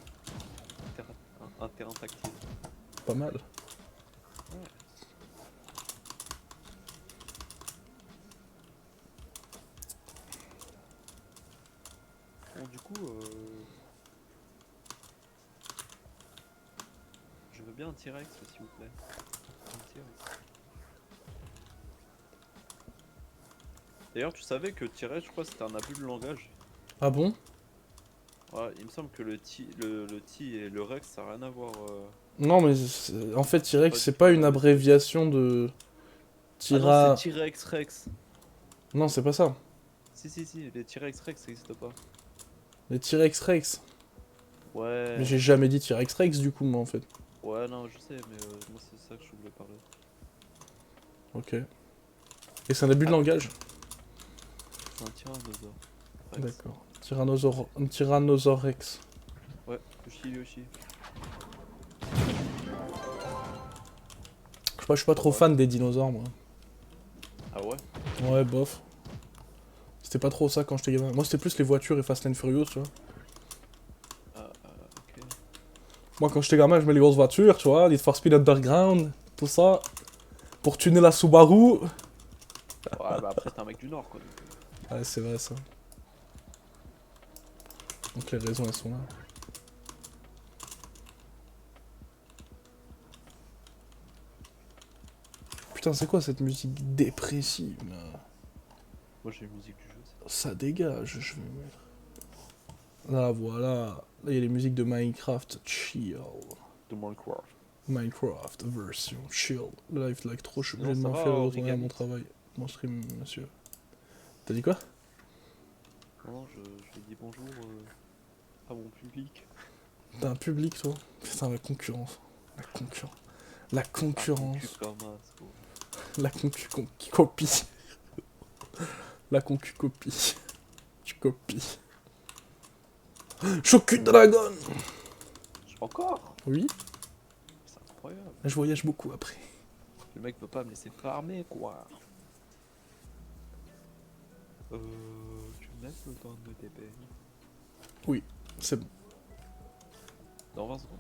Un terrain tactile. Pas mal. Ouais. Bon, du coup, je veux bien un T-Rex, s'il vous plaît. Un T-Rex. D'ailleurs, tu savais que T-Rex, je crois, c'était un abus de langage. Ah bon? Ouais, il me semble que le T et le Rex, ça n'a rien à voir. Non, mais en fait, T-Rex, c'est pas une abréviation de. Ah non, c'est T-Rex Rex. Non, c'est pas ça. Si, les T-Rex Rex, ça existe pas. Les T-Rex Rex. Ouais. Mais j'ai jamais dit T-Rex Rex du coup, moi en fait. Ouais, non, je sais, mais moi, c'est ça que je voulais parler. Ok. Et c'est un abus de langage? C'est un tyrannosaure. D'accord. Un tyrannosaure Rex. Ouais, Yoshi. Je sais pas, je suis pas trop fan des dinosaures, moi. Ah ouais? Ouais, bof. C'était pas trop ça quand j'étais gamin. Moi, c'était plus les voitures et Fast and Furious, tu vois. Ok. Moi, quand j'étais gamin, je mets les grosses voitures, tu vois, Need for Speed Underground, tout ça. Pour tuner la Subaru. Ouais, bah après, t'es un mec du Nord, quoi. Ouais, c'est vrai, ça. Donc les raisons, elles sont là. Putain, c'est quoi cette musique dépressive, là? Moi, j'ai une musique du jeu. Ça dégage, je vais mettre. Là, voilà. Là, il y a les musiques de Minecraft. Chill. De Minecraft. Minecraft version chill. Le live like trop chaud. Je Non, viens de ça m'en va, faire retourner à Origami. mon travail. Mon stream, monsieur. T'as dit quoi? Non, je dis bonjour à mon public. T'as un public, toi? Putain, la concurrence. La concurrence. La concu qui copie. La concu copie. Tu copies. Shoku Dragon! Encore? Oui? C'est incroyable. Je voyage beaucoup après. Le mec veut pas me laisser farmer, quoi. Tu me laisses le temps de me débrouiller. Oui, c'est bon. Dans 20 secondes.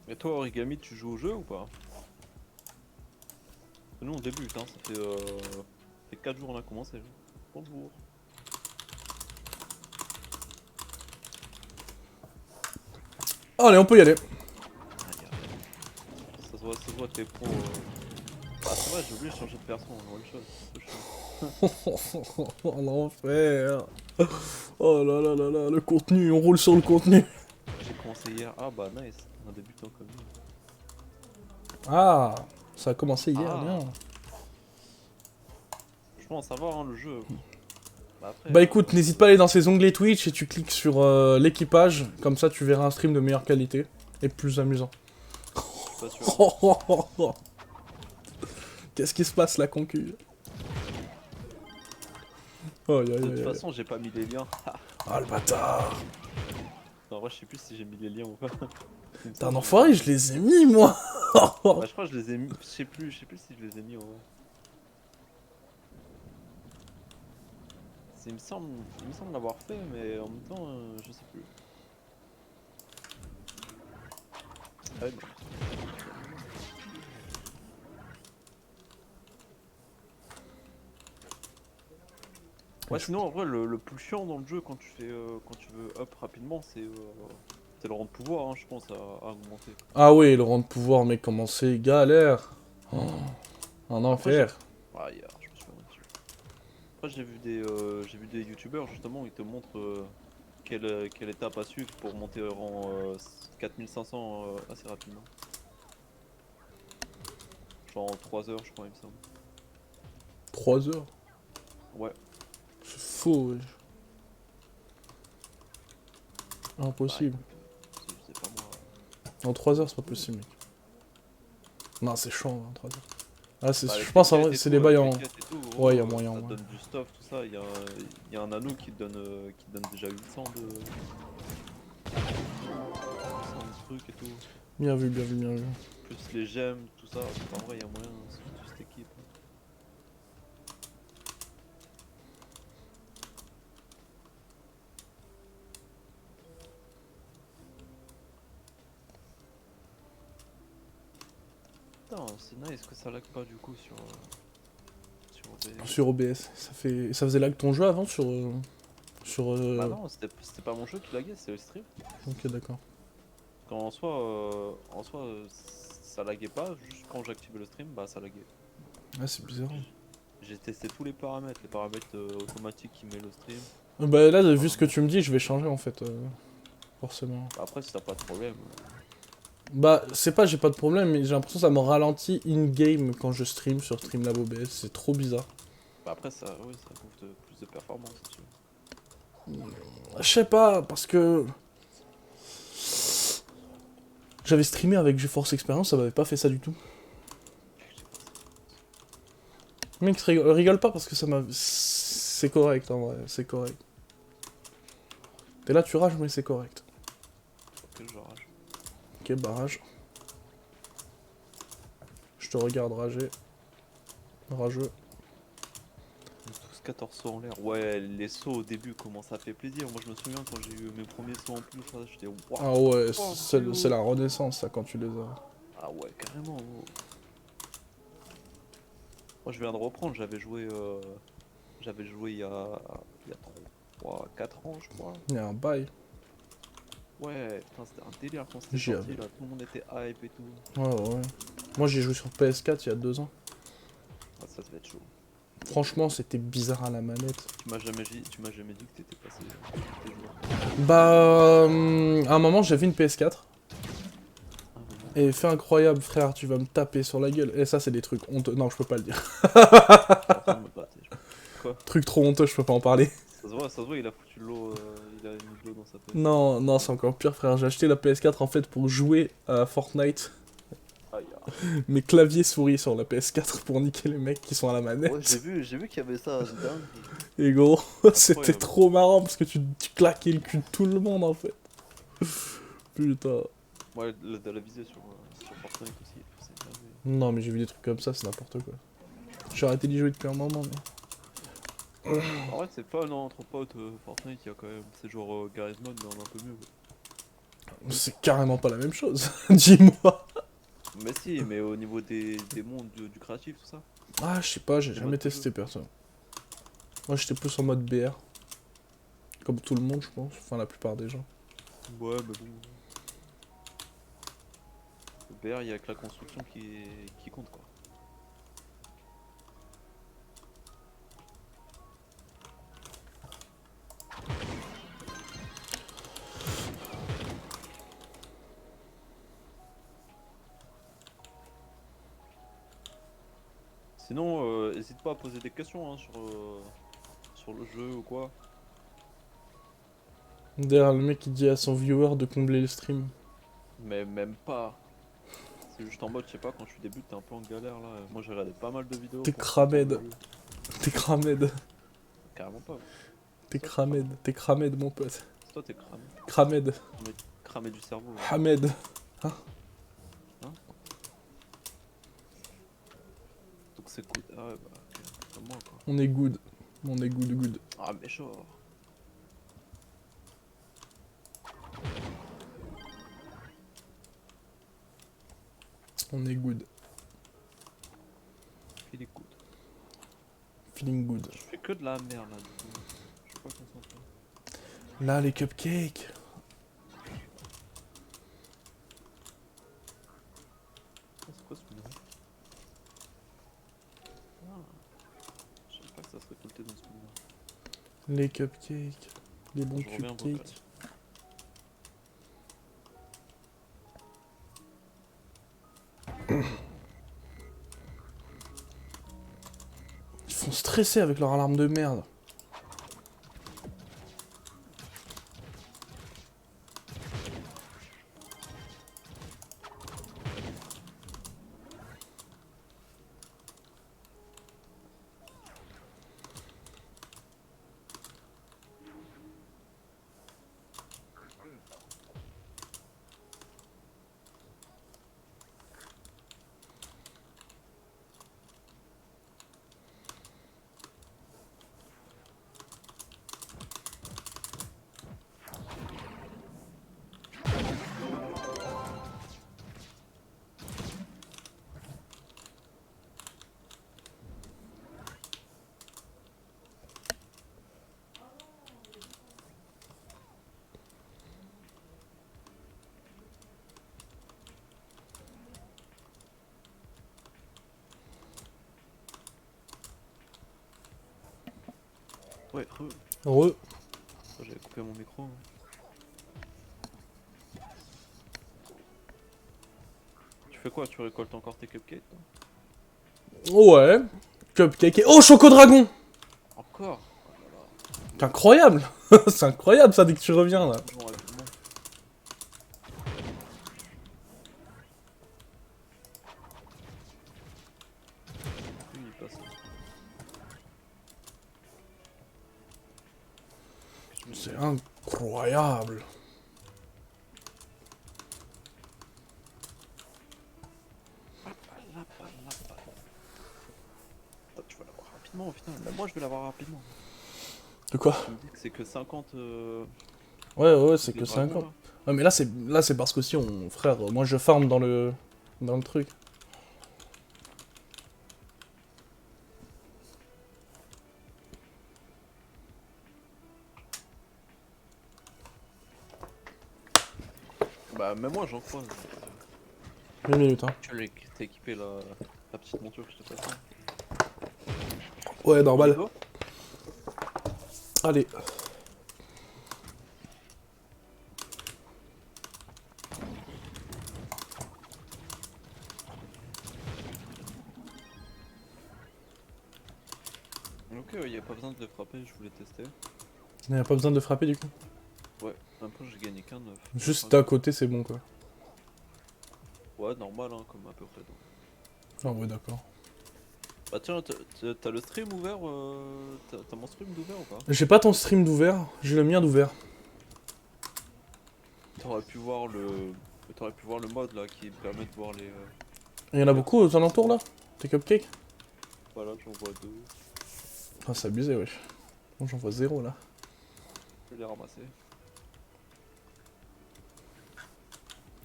Et toi, Origami, tu joues au jeu ou pas? Nous, on débute, hein. Ça fait 4 jours qu'on a commencé. Bonjour. Allez, on peut y aller. Ça se voit que t'es pro. Ah, c'est vrai, j'ai oublié de changer de perso en one shot. Oh l'enfer. Oh là là là là, le contenu, on roule sur le contenu. J'ai commencé hier. Ah bah nice, un débutant comme lui. Ah, ça a commencé hier, bien. Je pense savoir hein, le jeu. Bah, après, Bah écoute, n'hésite pas à aller dans ces onglets Twitch et tu cliques sur l'équipage, comme ça tu verras un stream de meilleure qualité et plus amusant. je suis pas sûr. Qu'est-ce qui se passe la concu? Oh, De toute façon, j'ai pas mis les liens. Ah le bâtard! En vrai, je sais plus si j'ai mis les liens ou pas. T'es un enfoiré, je les ai mis moi! Bah, je crois que je les ai mis. Je sais plus si je les ai mis en vrai. Il me semble l'avoir fait, mais en même temps, je sais plus. Ah, ouais, bon. Ouais, sinon en vrai le plus chiant dans le jeu quand tu fais quand tu veux up rapidement c'est le rang de pouvoir hein, je pense à augmenter. Ah oui, le rang de pouvoir, mec, comment c'est galère. Oh, un Après j'ai enfer. ah, hier, je me suis fait un dessus. Après j'ai vu des youtubeurs justement où ils te montrent quelle étape à suivre pour monter au rang 4500 assez rapidement. Genre en 3 heures je crois il me semble. 3 heures. Ouais, C'est faux, wesh. bah Impossible. écoute, c'est pas moi. En 3 heures, c'est pas possible, mec. Non, c'est chaud, en 3 heures. Ah, Bah je pense, en vrai, c'est des bails avec en... les quêtes et tout, Ouais, gros, y'a moyen, ça te ouais. donne du stuff, tout ça. Il y a un anneau qui te donne déjà 800 de trucs et tout. Bien vu, bien vu, bien vu. Plus les gemmes, tout ça. En vrai, il y a moyen, si tu cette équipe. Putain, c'est nice que ça lag pas du coup sur OBS. Sur OBS. Ça faisait lag ton jeu avant sur... Bah non, c'était pas mon jeu qui laguait, c'est le stream. Ok, d'accord. Quand en soi ça laguait pas, juste quand j'activais le stream, bah ça laguait. Ah, c'est bizarre. J'ai testé tous les paramètres automatiques qui met le stream. Bah là, vu ce que Paramètres. tu me dis, je vais changer, en fait. Forcément. Bah, après, si t'as pas de problème. Bah, c'est pas j'ai pas de problème, mais j'ai l'impression que ça me ralentit in-game quand je stream sur Streamlab OBS. C'est trop bizarre. Bah, après, ça, oui, ça bouffe plus de performance, c'est sûr. Je sais pas, parce que... J'avais streamé avec GeForce Experience, ça m'avait pas fait ça du tout. Mec, rigole pas parce que ça m'a... C'est correct en vrai, c'est correct. T'es là, tu rages, mais c'est correct. Ok, je rage. Ok, barrage. Je te regarde rager. Rageux. Tous 14 sauts en l'air. Ouais, les sauts au début, comment ça fait plaisir. Moi, je me souviens quand j'ai eu mes premiers sauts en plus, là, j'étais waouh. Ah ouais, Oh, c'est la renaissance, ça, quand tu les as. ah ouais, carrément. Gros. Moi, je viens de reprendre. J'avais joué il y a 3, 4 ans, je crois. Il y a un bail. Ouais, putain, c'était un délire quand c'était J'y sorti, avais. là. Tout le monde était hype et tout. Ouais, ouais, ouais. Moi, j'ai joué sur PS4 il y a 2 ans. Ah, ça va être chaud. Franchement, c'était bizarre à la manette. Tu m'as jamais dit que t'étais passé. T'étais joueur. Bah, à un moment, j'avais une PS4. Ah, vraiment. Et fait incroyable, frère, tu vas me taper sur la gueule. Et ça, c'est des trucs honteux. Non, je peux pas le dire. Je suis en train de me battre. Quoi? Truc trop honteux, je peux pas en parler. Ça se voit, il a foutu de l'eau, il a mis de l'eau dans sa tête. Non, non, c'est encore pire, frère. J'ai acheté la PS4 en fait pour jouer à Fortnite. Aïe, aïe. Mes claviers souris sur la PS4 pour niquer les mecs qui sont à la Ouais, manette. j'ai vu qu'il y avait ça, c'est dingue. Et gros, c'était Incroyable. trop marrant parce que tu claquais le cul de tout le monde en fait. Putain. Ouais, la visée sur Fortnite aussi, c'est dingue. Non, mais j'ai vu des trucs comme ça, c'est n'importe quoi. J'ai arrêté d'y jouer depuis un moment, mais. En vrai, c'est fun, hein, entre potes, Fortnite, il y a quand même. C'est genre Garry's Mod, mais en un peu mieux. C'est carrément pas la même chose, dis-moi. Mais si, mais au niveau des mondes du créatif, tout ça. Ah, je sais pas, j'ai Les jamais modes de testé jeu. perso. Moi, j'étais plus en mode BR. Comme tout le monde, je pense. Enfin, la plupart des gens. Ouais, mais bon. Le BR, il y a que la construction qui compte, quoi. Sinon, hésite pas à poser des questions hein, sur le jeu ou quoi. Derrière, le mec qui dit à son viewer de combler le stream. Mais même pas. C'est juste en mode, je sais pas, quand tu débutes, t'es un peu en galère là. Moi j'ai regardé pas mal de vidéos T'es pour comprendre le cramed. jeu. T'es cramed. Carrément pas. T'es Toi, cramed. T'es cramed, mon pote. toi t'es cramé. Cramed. Cramé du cerveau. Hamed. Hein. Donc c'est cool. Ah ouais, bah, ok. Comme moi quoi. On est good. On est good, good. Ah, mais genre. On est good. Il est good. Feeling good. Je fais que de la merde là du coup. pas concentré. Là, les cupcakes. Ah, c'est quoi ce minerai? Ah, je savais pas que ça se récoltait dans ce minerai. Les cupcakes. Les bons Je reviens vocal. cupcakes. Ils font stresser avec leur alarme de merde. Ouais, Heureux. j'avais coupé mon micro. Hein. Tu fais quoi? Tu récoltes encore tes cupcakes toi? Ouais. Cupcake et... Oh, Choco Dragon. Encore? Oh là là. C'est incroyable. C'est incroyable ça dès que tu reviens là. Bon, rapidement. Oui, il passe. C'est incroyable. Tu vas l'avoir rapidement au final. Bah, moi je vais l'avoir rapidement. De quoi? Tu me dis que c'est que 50. Ouais, c'est les que dragons, 50. là. Ouais, mais là c'est parce qu'aussi on... Frère, moi je farm dans le truc. Bah, même moi j'en croise. 1 minute, hein. Tu t'as équipé la petite monture que je te passe. Ouais, normal. Oligo. Allez. Ok, il y a pas besoin de les frapper, je voulais tester. Il n'y a pas besoin de frapper du coup. Ouais, un peu j'ai gagné qu'un 9. Juste à côté c'est bon quoi. Ouais, normal, hein, comme à peu près. Donc. Ah ouais, d'accord. Bah tiens, t'as le stream ouvert t'as mon stream d'ouvert ou pas? J'ai pas ton stream d'ouvert, j'ai le mien d'ouvert. T'aurais pu voir le mode là qui permet de voir les. Il y en a beaucoup aux alentours là? Tes cupcakes? Voilà, j'en vois deux. Ah, c'est abusé, wesh. Moi j'en vois 0 là. Je vais les ramasser.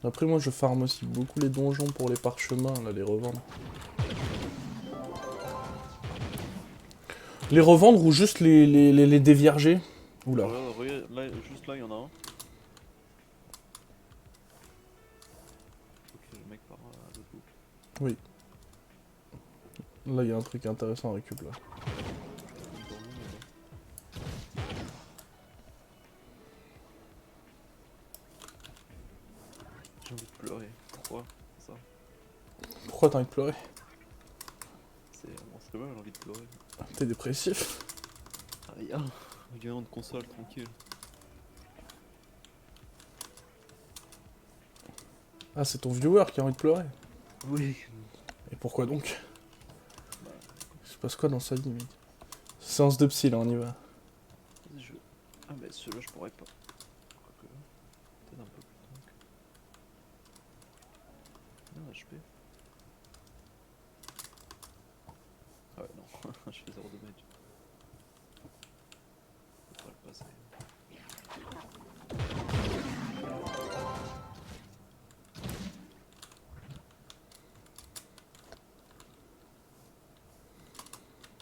Après, moi je farm aussi beaucoup les donjons pour les parchemins, là, les revendre. Les revendre ou juste les dévierger? Oula. Regarde, là, juste là, il y en a un. Ok, le mec part à l'autre bout. Oui. Là, il y a un truc intéressant à récupérer là. J'ai envie de pleurer. Pourquoi ça? Pourquoi t'as envie de pleurer? C'est vrai, j'ai envie de pleurer. T'es dépressif? Rien. Gagnant de console, tranquille. Ah, c'est ton viewer qui a envie de pleurer. Oui. Et pourquoi donc? Il se passe quoi dans sa vie, mec? Séance de psy, là, on y va. Je... Ah, mais celui-là, je pourrais pas. Quoique, peut-être un peu plus tard. Non, HP. Ah ouais, non, je fais 0 de damage. Je peux pas le passer.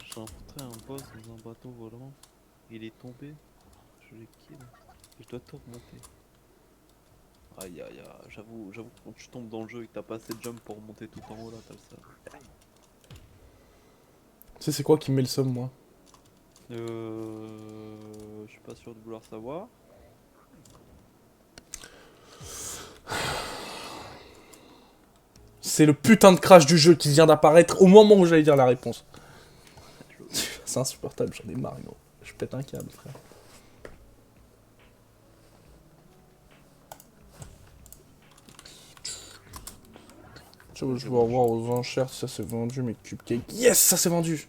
J'ai rencontré un boss dans un bateau volant. Il est tombé. Je l'ai kill. Je dois tout remonter. Aïe aïe aïe, j'avoue, quand tu tombes dans le jeu et que t'as pas assez de jump pour monter tout en haut là, t'as le seum. Tu sais, c'est quoi qui me met le seum, moi? Je suis pas sûr de vouloir savoir. C'est le putain de crash du jeu qui vient d'apparaître au moment où j'allais dire la réponse. C'est insupportable, j'en ai marre, gros. Je pète un câble, frère. Je vais voir aux enchères si ça s'est vendu, mes cupcakes. Yes, ça s'est vendu!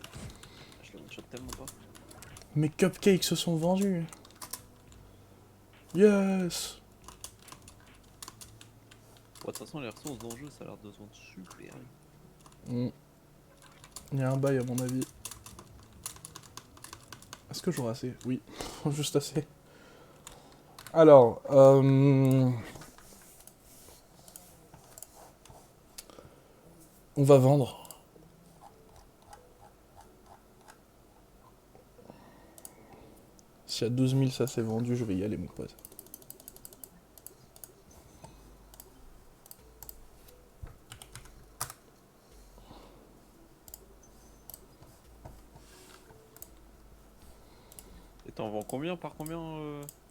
Je le one-shot tellement pas. Mes cupcakes se sont vendus. Yes! Bon, de toute façon, les ressources dans le jeu, ça a l'air de se vendre super. Il y a un bail à mon avis. Est-ce que j'aurai assez? Oui, juste assez. Alors, on va vendre. Si à 12 000 ça s'est vendu, je vais y aller, mon pote. Et t'en vends combien par combien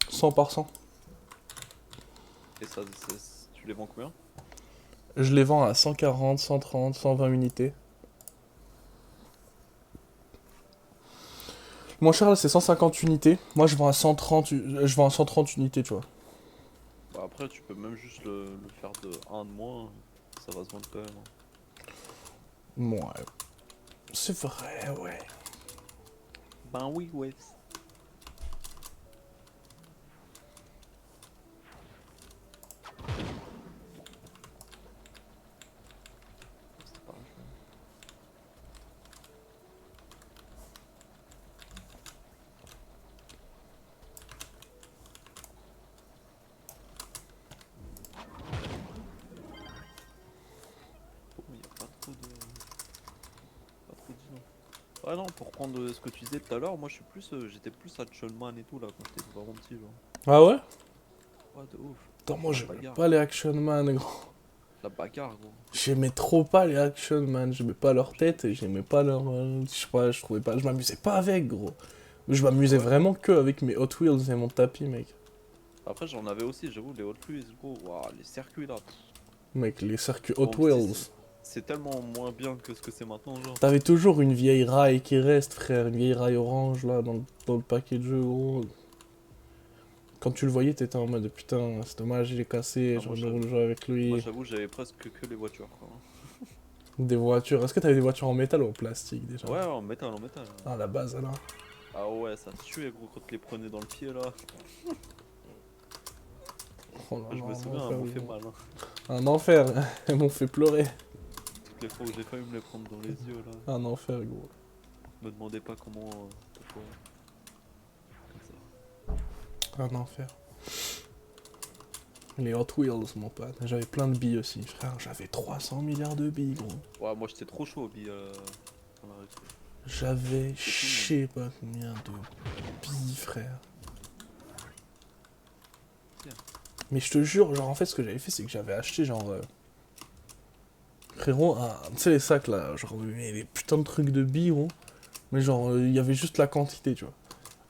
100 par 100. Et ça, tu les vends combien? Je les vends à 140, 130, 120 unités. Le moins cher là c'est 150 unités. Moi je vends à 130, je vends à 130 unités, tu vois. Bah après, tu peux même juste le faire de 1 de moins. Ça va se vendre quand même. Ouais. C'est vrai, ouais. Ben oui, ouais. C'est pas grave. Oh, y a pas trop de. Pas trop d'idées. Ah non, pour prendre ce que tu disais tout à l'heure, moi je suis plus. J'étais plus Action Man et tout là quand j'étais vraiment petit, genre. Ah ouais? Ouais, de ouf. Attends, moi La j'aimais bagarre. pas les Action Man, gros. La bagarre, gros. J'aimais trop pas les Action Man. J'aimais pas leur tête et j'aimais pas leur. Je sais pas, je trouvais pas. Je m'amusais pas avec, gros. Je m'amusais Ouais. vraiment que avec mes Hot Wheels et mon tapis, mec. Après, j'en avais aussi, j'avoue, les Hot Wheels, gros. Waouh, les circuits là. Mec, les circuits Hot Bon, Wheels. c'est tellement moins bien que ce que c'est maintenant, genre. T'avais toujours une vieille rail qui reste, frère. Une vieille rail orange, là, dans le paquet de jeux, gros. Quand tu le voyais, t'étais en mode putain, c'est dommage, il est cassé, Ah, je moi, vais jouer avec Moi, lui. j'avoue, j'avais presque que les voitures, quoi. Des voitures. Est-ce que t'avais des voitures en métal ou en plastique déjà? Ouais, en métal, en métal. Ah, la base alors. Ah ouais, ça tuait, gros, quand tu les prenais dans le pied, là. Oh là Je là, me un souviens, enfer, elles m'ont fait gros. mal. Hein. Un enfer, elles m'ont fait pleurer. Toutes les fois où j'ai failli me les prendre dans les yeux, là. Un enfer, gros. Me demandez pas comment. Pourquoi. Comme ça. Un enfer. Les Hot Wheels, mon pote. J'avais plein de billes aussi, frère. J'avais 300 milliards de billes, gros. Ouais, moi j'étais trop chaud, Bi. On a réussi. J'avais je sais pas combien de billes, frère. Tiens. Mais je te jure, genre en fait, ce que j'avais fait, c'est que j'avais acheté genre. Frérot, tu sais, les sacs là, genre les putains de trucs de billes, gros. Mais genre, il y avait juste la quantité, tu vois.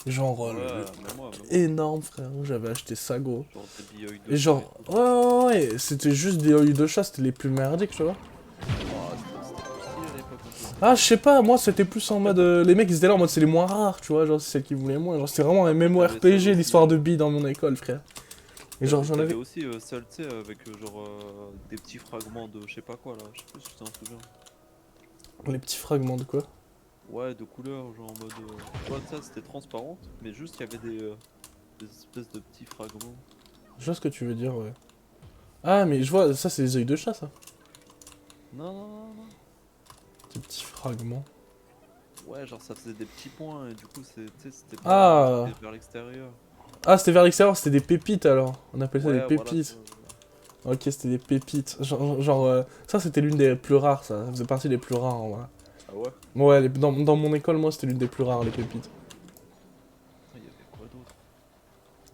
Genre, Ouais, le mais moi. énorme, frère. J'avais acheté ça, gros. Genre des billes de Et genre, ouais, c'était juste des œils de chat, c'était les plus merdiques, tu vois. Oh, c'était plus stylé à l'époque, un peu. Ah, je sais pas, moi c'était plus en mode. Les mecs ils étaient là en mode c'est les moins rares, tu vois, genre c'est celles qui voulaient moins. Genre c'était vraiment un Après, MMORPG, t'avais ça l'histoire aussi, de billes dans mon école, frère. Et genre j'en T'avais avais. aussi celle, tu sais, avec genre des petits fragments de je sais pas quoi là. Je sais plus si tu t'en souviens. Les petits fragments de quoi? Ouais, de couleurs, genre en mode. Tu vois, ça c'était transparente, mais juste il y avait des espèces de petits fragments. Je vois ce que tu veux dire, ouais. Ah, mais je vois, ça c'est les œils de chat, ça. Non, non, non, non. Des petits fragments. Ouais, genre ça faisait des petits points et du coup, c'était Ah. c'était vers l'extérieur. Ah, c'était vers l'extérieur, c'était des pépites alors. On appelle ça Ouais, des voilà, pépites. Ok, c'était des pépites. Ça c'était l'une des plus rares, ça. Ça faisait partie des plus rares, en vrai. Ah ouais? Ouais, dans mon école, moi c'était l'une des plus rares, les pépites.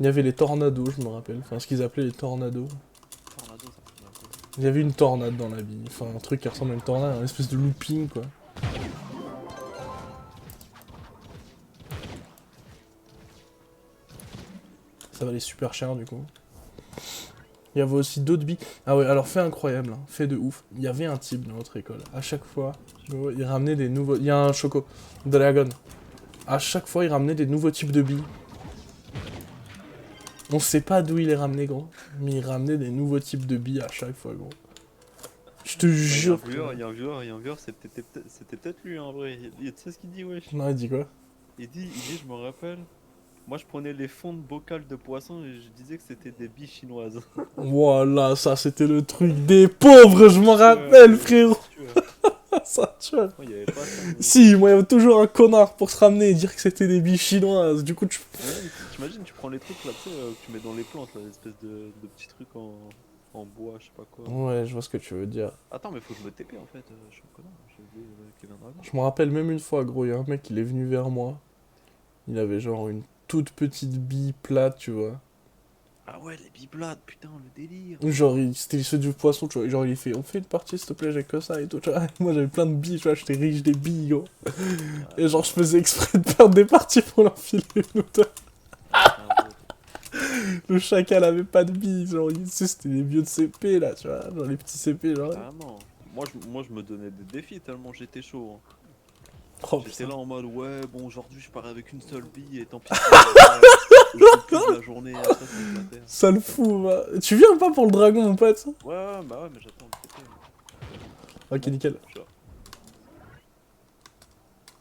Il y avait les tornados, je me rappelle. Enfin, ce qu'ils appelaient les tornados. Tornado, ça me fait un peu. Il y avait une tornade dans la vie. Enfin, un truc qui ressemble à une tornade, une espèce de looping, quoi. Ça valait super cher, du coup. Il y avait aussi d'autres billes. Ah ouais, alors fait incroyable, hein, fait de ouf. Il y avait un type dans notre école. À chaque fois, il ramenait des nouveaux... Il y a un Choco Dragon. À chaque fois, il ramenait des nouveaux types de billes. On sait pas d'où il les ramenait, gros. Mais il ramenait des nouveaux types de billes à chaque fois, gros. Je te jure. Il y a un viewer, c'était peut-être lui, hein, en vrai. Tu sais ce qu'il dit, wesh? Non, il dit quoi? Il dit, je me rappelle. Moi, je prenais les fonds de bocal de poisson et je disais que c'était des billes chinoises. Voilà, ça c'était le truc des pauvres, je m'en rappelle, frérot. Ça, tu vois. Il y avait pas ça. Si, moi, il y avait toujours un connard pour se ramener et dire que c'était des billes chinoises. Du coup, tu... Ouais, t'imagines, tu prends les trucs là, tu sais, que tu mets dans les plantes, là, l'espèce de petits trucs en bois, je sais pas quoi. Ouais, je vois ce que tu veux dire. Attends, mais faut que je me TP en fait, je suis un connard, j'ai oublié Kevin Dragon. Je me rappelle même une fois, gros, il y a un mec, il est venu vers moi. Il avait genre une toute petite bille plate, tu vois. Ah ouais, les biblades, putain, le délire. Genre, c'était ceux du poisson, tu vois. Genre, il fait, on fait une partie, s'il te plaît, j'ai que ça et tout, tu vois. Moi, j'avais plein de billes, tu vois, j'étais riche des billes, gros. Et genre, je faisais exprès de perdre des parties pour l'enfiler une ou deux. Le chacal avait pas de billes, genre, tu sais, c'était des vieux de CP, là, tu vois. Genre, les petits CP, genre. Carrément. Moi, je me donnais des défis tellement j'étais chaud. Hein. Oh, J'étais putain. là en mode, ouais, bon, aujourd'hui je pars avec une seule bille et tant pis. Je joue plus la journée, après c'est éclaté. Ça le fout, va. Tu viens pas pour le dragon, mon pote? Ouais, bah ouais, mais j'attends le TP. Ok, nickel. Je vois.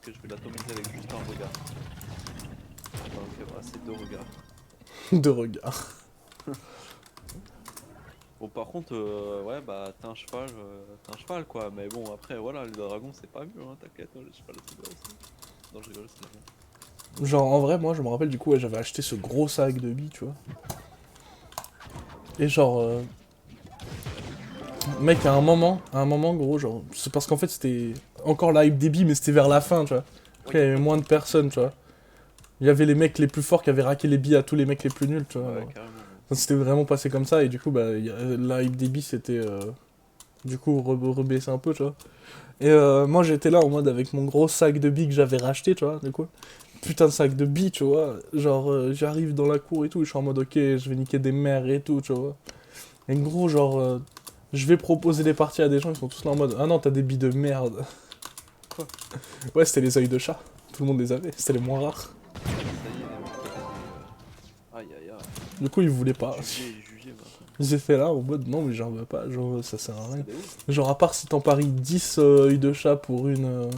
Que je vais l'atomiser avec juste un regard. Enfin, ok, voilà, c'est deux regards. De regard. Bon, par contre, ouais, bah, t'as un cheval quoi. Mais bon, après, voilà, le dragon c'est pas mieux, hein, t'inquiète, hein, le cheval c'est bien aussi. Non, je rigole, c'est bien. Genre, en vrai, moi, je me rappelle, du coup, ouais, j'avais acheté ce gros sac de billes, tu vois. Et genre... Mec, à un moment, gros, genre... C'est parce qu'en fait, c'était encore la hype des billes, mais c'était vers la fin, tu vois. Après, il y avait moins de personnes, tu vois. Il y avait les mecs les plus forts qui avaient raqué les billes à tous les mecs les plus nuls, tu vois. Ouais, Alors. carrément. Ça s'était vraiment passé comme ça, et du coup, bah, la hype des billes, c'était... Du coup, rebaissé un peu, tu vois. Et moi, j'étais là, en mode, avec mon gros sac de billes que j'avais racheté, tu vois, du coup. Putain de sac de billes, tu vois. Genre, j'arrive dans la cour et tout, et je suis en mode, ok, je vais niquer des mères et tout, tu vois. Et gros, genre, je vais proposer des parties à des gens, ils sont tous là en mode, ah non, t'as des billes de merde. Quoi? Ouais, c'était les œils de chat. Tout le monde les avait, c'était les moins rares. Ça y est, les mecs, aïe aïe aïe. Du coup, ils voulaient pas. Jugé, maintenant. Ils étaient là en mode, non, mais j'en veux pas, genre, ça sert à rien. C'est des ouf. Genre, à part si t'en paries 10 œils de chat pour une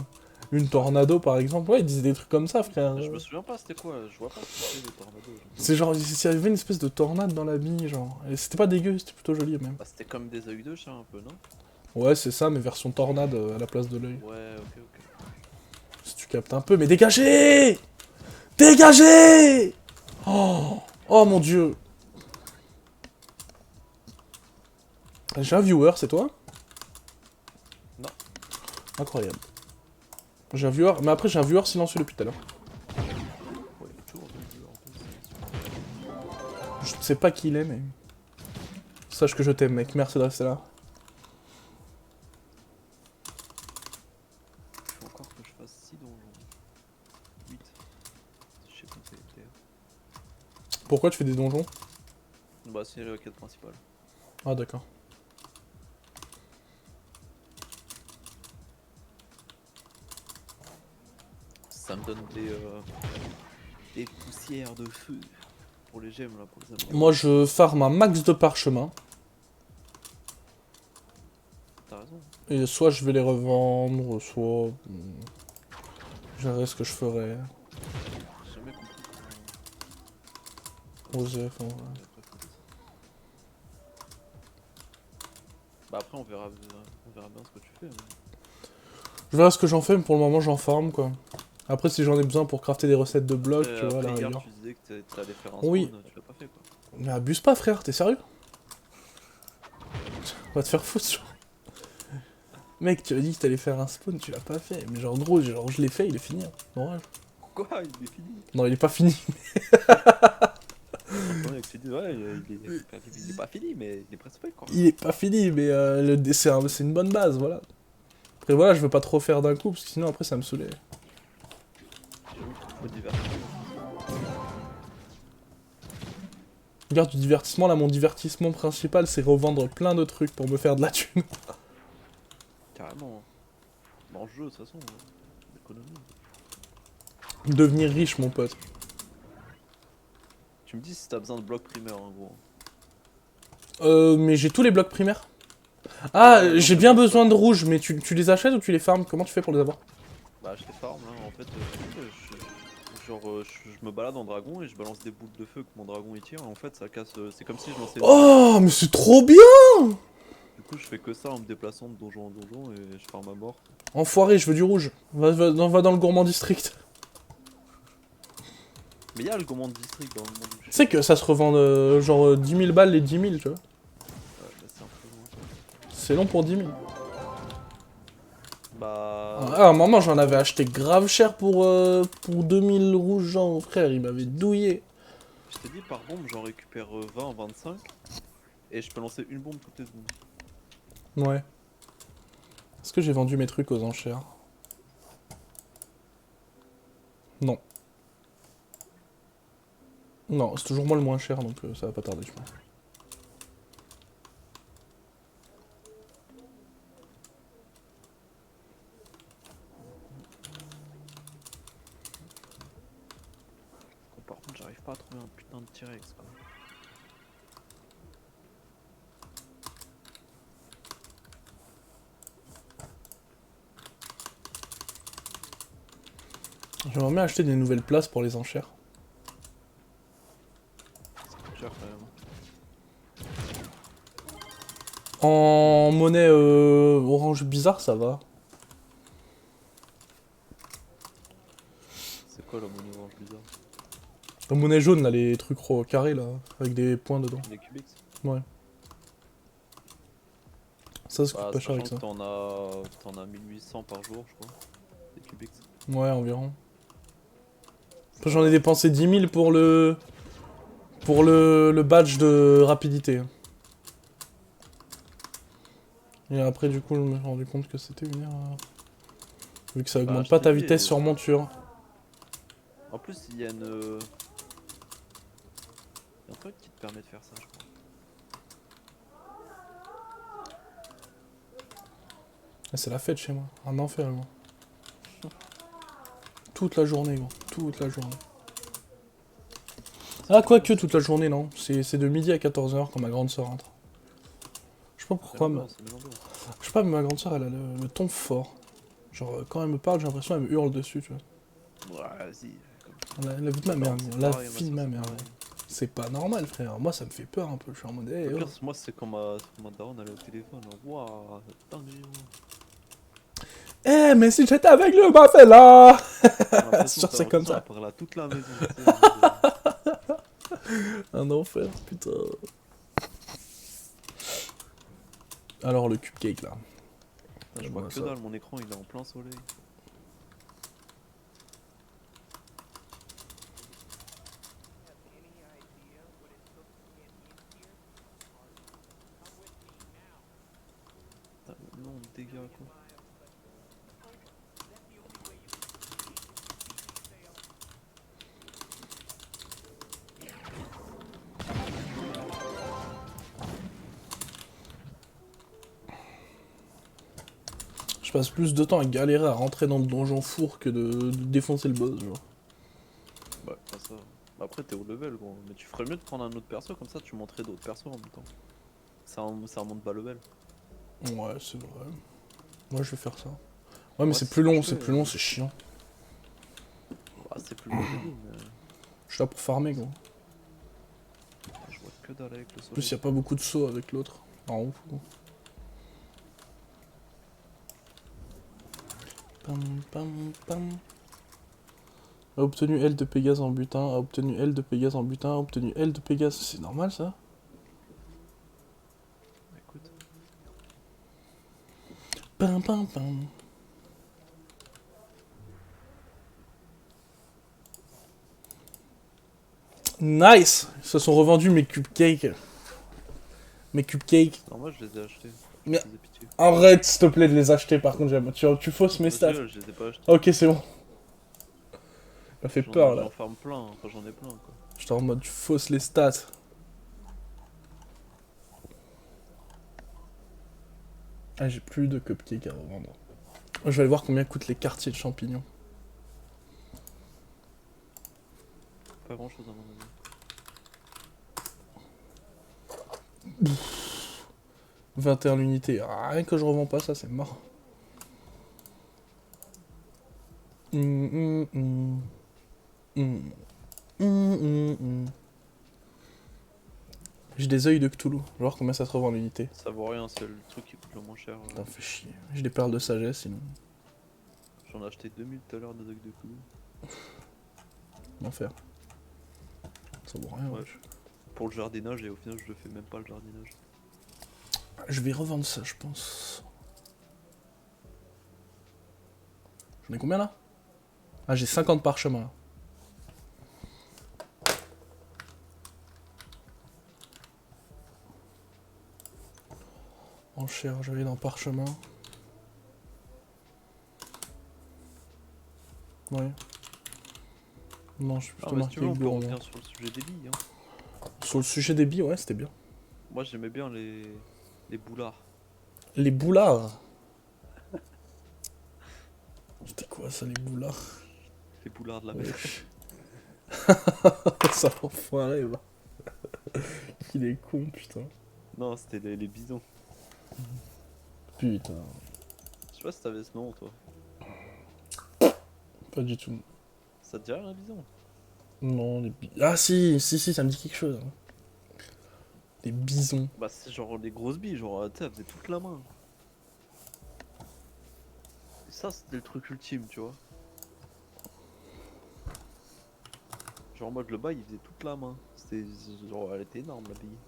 tornado, par exemple, ouais, ils disaient des trucs comme ça, frère. Je me souviens pas, c'était quoi? Je vois pas ce que c'était les tornados. C'est genre, il y avait une espèce de tornade dans la bille, genre. Et c'était pas dégueu, c'était plutôt joli même. Bah, c'était comme des œils de chat un peu, non? Ouais, c'est ça, mais version tornade à la place de l'œil. Ouais, ok. Si tu captes un peu, mais dégagez! Dégagez! Oh, oh mon dieu! J'ai un viewer, c'est toi? Non. Incroyable. J'ai un viewer, mais après j'ai un viewer silencieux depuis tout à l'heure. Ouais, toujours des vieux, en plus. Je ne sais pas qui il est, mais... Sache que je t'aime, mec. Merci de rester là. Il faut encore que je fasse 6 donjons. 8. Je sais pas si c'était. Pourquoi tu fais des donjons? Bah, c'est la quête principale. Ah, d'accord. Ça me donne des poussières de feu pour les gemmes là, pour les amis. Moi, je farm un max de parchemin. T'as raison. Et soit je vais les revendre, soit... Je verrai ce que je ferai. J'ai jamais compris comment. Osef, en vrai. Bah après on verra bien ce que tu fais. Mais... Je verrai ce que j'en fais, mais pour le moment, j'en farm, quoi. Après, si j'en ai besoin pour crafter des recettes de blocs, tu vois, après, la hier, rigueur. tu disais que t'allais faire un Oui. spawn, tu l'as pas fait quoi. Mais abuse pas, frère, t'es sérieux? Va te faire foutre, genre. Mec, tu as dit que t'allais faire un spawn, tu l'as pas fait. Mais genre, gros, genre, je l'ai fait, il est fini. Hein. Non, Quoi? Il est fini? non, il est pas fini. Ouais, il est pas fini, mais il est presque fait quoi. Il est pas fini, mais c'est une bonne base, voilà. Après voilà, je veux pas trop faire d'un coup, parce que sinon après ça me saoulait. J'avoue, faut divertir. Regarde du divertissement, là mon divertissement principal c'est revendre plein de trucs pour me faire de la thune. Carrément. Dans le jeu, de toute façon, l'économie. Devenir riche mon pote. Tu me dis si t'as besoin de blocs primaires en gros. Mais j'ai tous les blocs primaires. Ah, Non, j'ai mais bien pas de besoin blocs. de rouge, mais tu les achètes ou tu les farmes? Comment tu fais pour les avoir? Bah, je les farm là, en fait. Je me balade en dragon et je balance des boules de feu que mon dragon il tire. Et en fait, ça casse. C'est comme si je lançais une bombe. Oh, mais c'est trop bien! Du coup, je fais que ça en me déplaçant de donjon en donjon et je farm à mort. Enfoiré, je veux du rouge. Va dans le gourmand district. Mais il y a le command district dans le monde où je Tu suis. sais que ça se revend genre 10 000 balles les 10 000, tu vois. Ouais, bah, c'est un peu loin. C'est long pour 10 000. Bah. Ah, à un moment, j'en avais acheté grave cher pour 2000 rouges, genre, frère, il m'avait douillé. Je t'ai dit, par bombe, j'en récupère 20, 25. Et je peux lancer une bombe toutes les secondes. Ouais. Est-ce que j'ai vendu mes trucs aux enchères? Non. Non, c'est toujours moi le moins cher, donc ça va pas tarder, je pense. Par contre, j'arrive pas à trouver un putain de T-Rex quoi. J'aimerais bien acheter des nouvelles places pour les enchères. Ça coûte cher quand même. En monnaie orange bizarre, ça va. C'est quoi la monnaie orange bizarre? En monnaie jaune, là, les trucs carrés, là, avec des points dedans. Les Cubix? Ouais. Ça coûte Bah, pas cher avec sachant ça. que t'en as 1800 par jour, je crois. Les Cubix. Ouais, environ. Ça J'en ai va. dépensé 10 000 pour le badge de rapidité. Et après, du coup, je me suis rendu compte que c'était une erreur. Vu que ça Bah, augmente je pas t'ai ta dit, vitesse sur monture. En plus, il y a une. Il y a un truc qui te permet de faire ça, je crois. Ah, c'est la fête chez moi. Un enfer, gros. Toute la journée, gros. Toute la journée. Ah, quoique toute la journée, non. C'est de midi à 14h quand ma grande soeur rentre. Je sais pas pourquoi, mais... C'est l'ambiance. Je sais pas, mais ma grande soeur, elle a le ton fort. Genre, quand elle me parle, j'ai l'impression qu'elle me hurle dessus, tu vois. Ouais, vas-y. La vie de ma mère, C'est gros. La pareil, vie de ma mère, gros. C'est pas normal, frère. Moi, ça me fait peur un peu. Je suis en mode, Le oh. pire, moi, c'est quand ma daronne elle est au téléphone. Waouh, dingue. Eh, mais si j'étais avec lui, on m'a fait là. Sûr, c'est comme ça. Elle parle à toute la maison. Un enfer, putain. Alors, le cupcake, là. Je vois Ouais, que ça. dalle, mon écran il est en plein soleil. Putain, non, dégâts quoi. Je passe plus de temps à galérer à rentrer dans le donjon four que de défoncer le boss, genre. Bah, pas ça. Bah, après, t'es au level gros. Mais tu ferais mieux de prendre un autre perso, comme ça tu montrais d'autres persos en même temps. Ça remonte pas level. Ouais, c'est vrai. Moi, je vais faire ça. Ouais, mais Ouais, c'est c'est plus ce que long, je c'est fais, plus long, c'est chiant. Bah, c'est plus long au début, mais. Je suis là pour farmer, gros. Je vois que dalle avec le En plus, soleil. y a pas beaucoup de sauts avec l'autre. Ah, ouf. Pam, pam, pam. A obtenu L de Pégase en butin, a obtenu L de Pégase en butin, a obtenu L de Pégase. C'est normal, ça? Écoute. Pam, pam, pam. Nice. Ils se sont revendus mes cupcakes. Mes cupcakes. Non, moi je les ai achetés. Mais- Je les ai pitié. Arrête, s'il te plaît, de les acheter, par contre, j'aime. Tu fausses mes stats. Je les ai pas achetés. Ok, c'est bon. Ça fait peur, là. J'en ferme plein, enfin j'en ai plein quoi. J'étais en mode, tu fausses les stats. Ah, j'ai plus de cupcakes à revendre. Je vais aller voir combien coûtent les quartiers de champignons. Pas grand chose à mon avis. 21 unités. Ah, rien que je revends pas ça, c'est mort. Hum, hum, hum. Hum. Hum, hum, hum. J'ai des œils de Cthulhu. Je vais voir combien ça se revend l'unité. Ça vaut rien, c'est le truc qui coûte le moins cher. Putain, fait chier. J'ai des perles de sagesse sinon. J'en ai acheté 2000 tout à l'heure de Doc de Cthulhu. L'enfer. Ça vaut rien, Ouais. wesh. Pour le jardinage et au final je le fais même pas le jardinage. Je vais revendre ça, je pense. J'en ai combien là? Ah, j'ai 50 parchemins là. Enchère, je vais aller dans parchemin. Ouais. Non, je suis Ah, plutôt mais si tu veux, marqué on peut gourmand. revenir sur le sujet des billes. Hein. Sur le sujet des billes, ouais, c'était bien. Moi j'aimais bien les boulards. Les boulards. C'était quoi ça, les boulards? Les boulards de la mer. Wesh. Ça enfoiré, va. Il est con, putain. Non, c'était les bisons. Putain. Je sais pas si t'avais ce nom toi. Pas du tout. Ça te dit rien un bison? Non, les bisons. Ah si, ça me dit quelque chose. Hein. Les bisons. Bah c'est genre les grosses billes, genre tu sais, elles faisaient toute la main. Et ça c'était le truc ultime, tu vois. Genre en mode le bas il faisait toute la main. C'était genre elle était énorme la bille.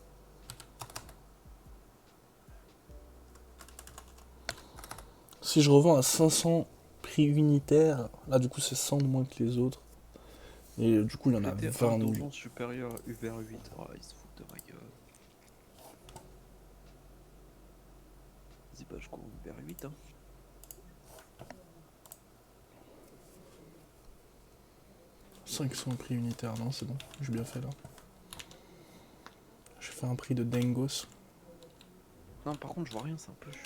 Si je revends à 500 prix unitaire, là du coup c'est 100 de moins que les autres. Et du coup il y en a C'était 20 un 000. donjon supérieur UVR 8. Oh, ils se foutent de ma gueule. Vas-y bah je cours UVR 8 hein. « 500 prix unitaire, non c'est bon, j'ai bien fait là. J'ai fait un prix de Dengos. Non par contre je vois rien, c'est un peu chiant.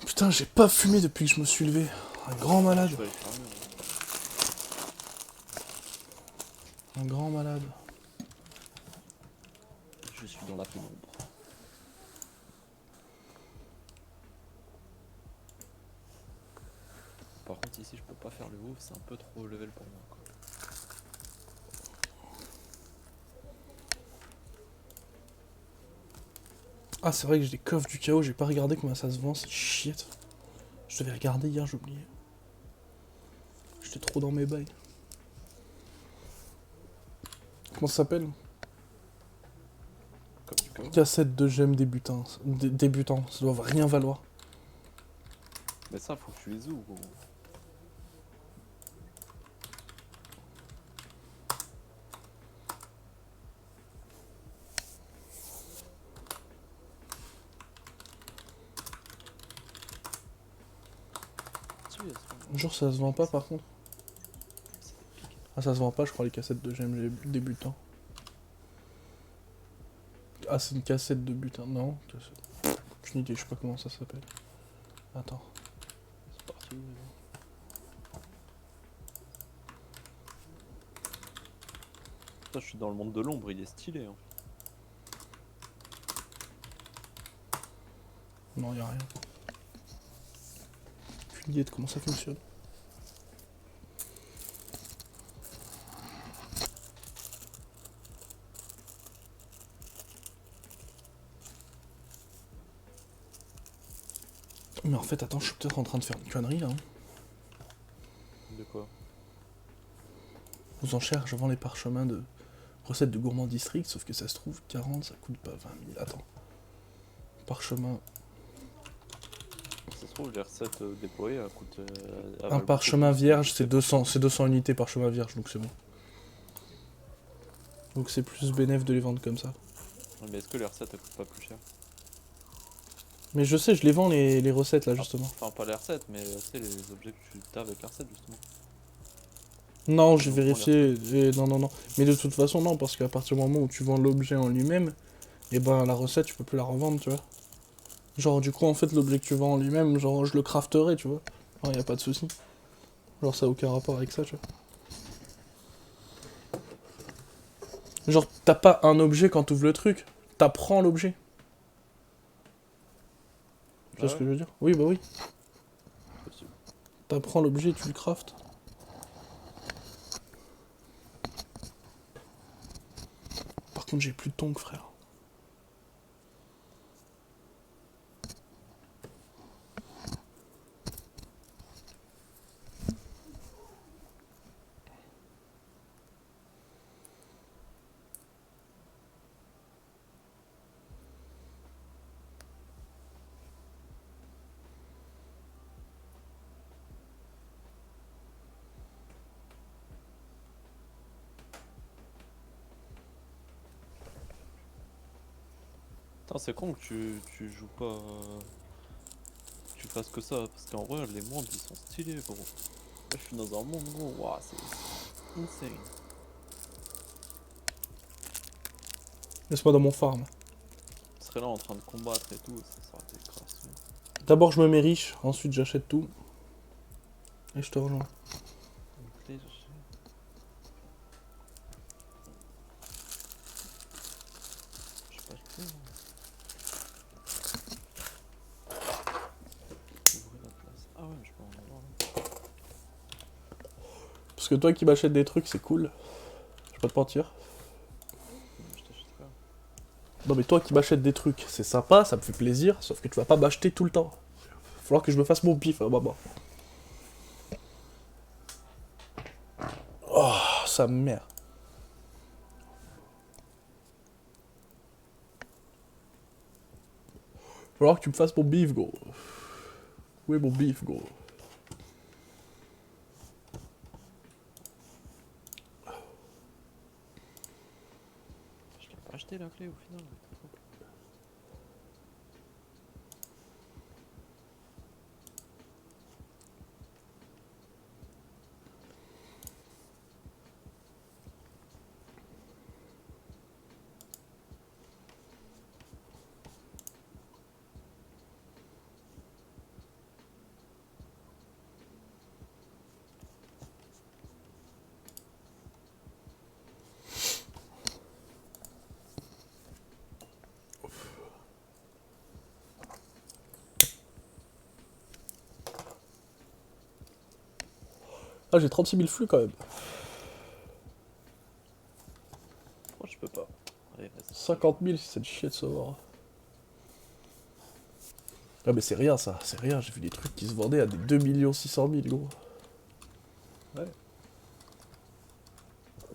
Putain, j'ai pas fumé depuis que je me suis levé. Un grand malade. Je vais aller faire mieux, hein. Un grand malade. Je suis dans la pénombre. Par contre ici je peux pas faire le ouf, c'est un peu trop level pour moi quoi. Ah c'est vrai que j'ai des coffres du chaos, j'ai pas regardé comment ça se vend, c'est chiette. Je devais regarder hier, j'ai oublié. J'étais trop dans mes bails. Comment ça s'appelle? Comme du chaos. Cassette de gemmes débutants. Débutants, ça doit rien valoir. Mais ça faut que tu les ouvres gros. Genre ça se vend pas par contre. Ah ça se vend pas je crois les cassettes de gemmes débutants. Ah c'est une cassette de butin, non cassette. Aucune idée, je sais pas comment ça s'appelle. Attends. C'est parti. Putain, je suis dans le monde de l'ombre, il est stylé. Hein. Non y'a rien. Aucune idée de comment ça fonctionne. Mais en fait attends, je suis peut-être en train de faire une connerie là. Hein. De quoi? Aux enchères, je vends les parchemins de recettes de gourmand district, sauf que ça se trouve 40, ça coûte pas 20 000. Attends. Parchemin. Ça se trouve, les recettes déployées, coûtent. Un parchemin vierge, c'est 200 unités parchemin vierge, donc c'est bon. Donc c'est plus bénéf de les vendre comme ça. Mais est-ce que les recettes elles coûtent pas plus cher? Mais je sais, je les vends les recettes là justement. Enfin, pas les recettes, mais c'est les objets que tu as avec la recette justement. Non, Tu j'ai nous prends les vérifié. Non, non, non. Mais de toute façon, non, parce qu'à partir du moment où tu vends l'objet en lui-même, et ben la recette, tu peux plus la revendre, tu vois. Genre, du coup, en fait, l'objet que tu vends en lui-même, genre, je le crafterai, tu vois. Alors, y a pas de souci. Genre, ça a aucun rapport avec ça, tu vois. Genre, t'as pas un objet quand t'ouvres le truc, t'apprends l'objet. Tu vois ce que je veux dire? Oui, bah oui. Possible. T'apprends l'objet, tu le craftes. Par contre, j'ai plus de tongs, frère. Putain, c'est con que tu joues pas. Que tu fasses que ça, parce qu'en vrai, les mondes ils sont stylés, gros. Là, je suis dans un monde, gros, waouh, c'est insane. Laisse-moi dans mon farm. Je serais là en train de combattre et tout, ça aurait été grave. D'abord, je me mets riche, ensuite, j'achète tout. Et je te rejoins. Je sais pas acheter, moi. Ouvrir la place. Ah ouais, mais je peux en avoir là. Parce que toi qui m'achètes des trucs, c'est cool. Je vais pas te mentir. Je t'achèterai. Non mais toi qui m'achètes des trucs, c'est sympa, ça me fait plaisir, sauf que tu vas pas m'acheter tout le temps. Il va falloir que je me fasse mon pif, hein, maman. Oh, sa mère. Il va falloir que tu me fasses mon bif, gros. Où est mon bif, gros? Je l'ai pas acheté la clé au final. Ah, j'ai 36 000 flux quand même. Moi je peux pas. Allez, vas-y. 50 000 si c'est de chier de savoir. Ah mais c'est rien ça, c'est rien, j'ai vu des trucs qui se vendaient à des 2 600 000 gros. Ouais.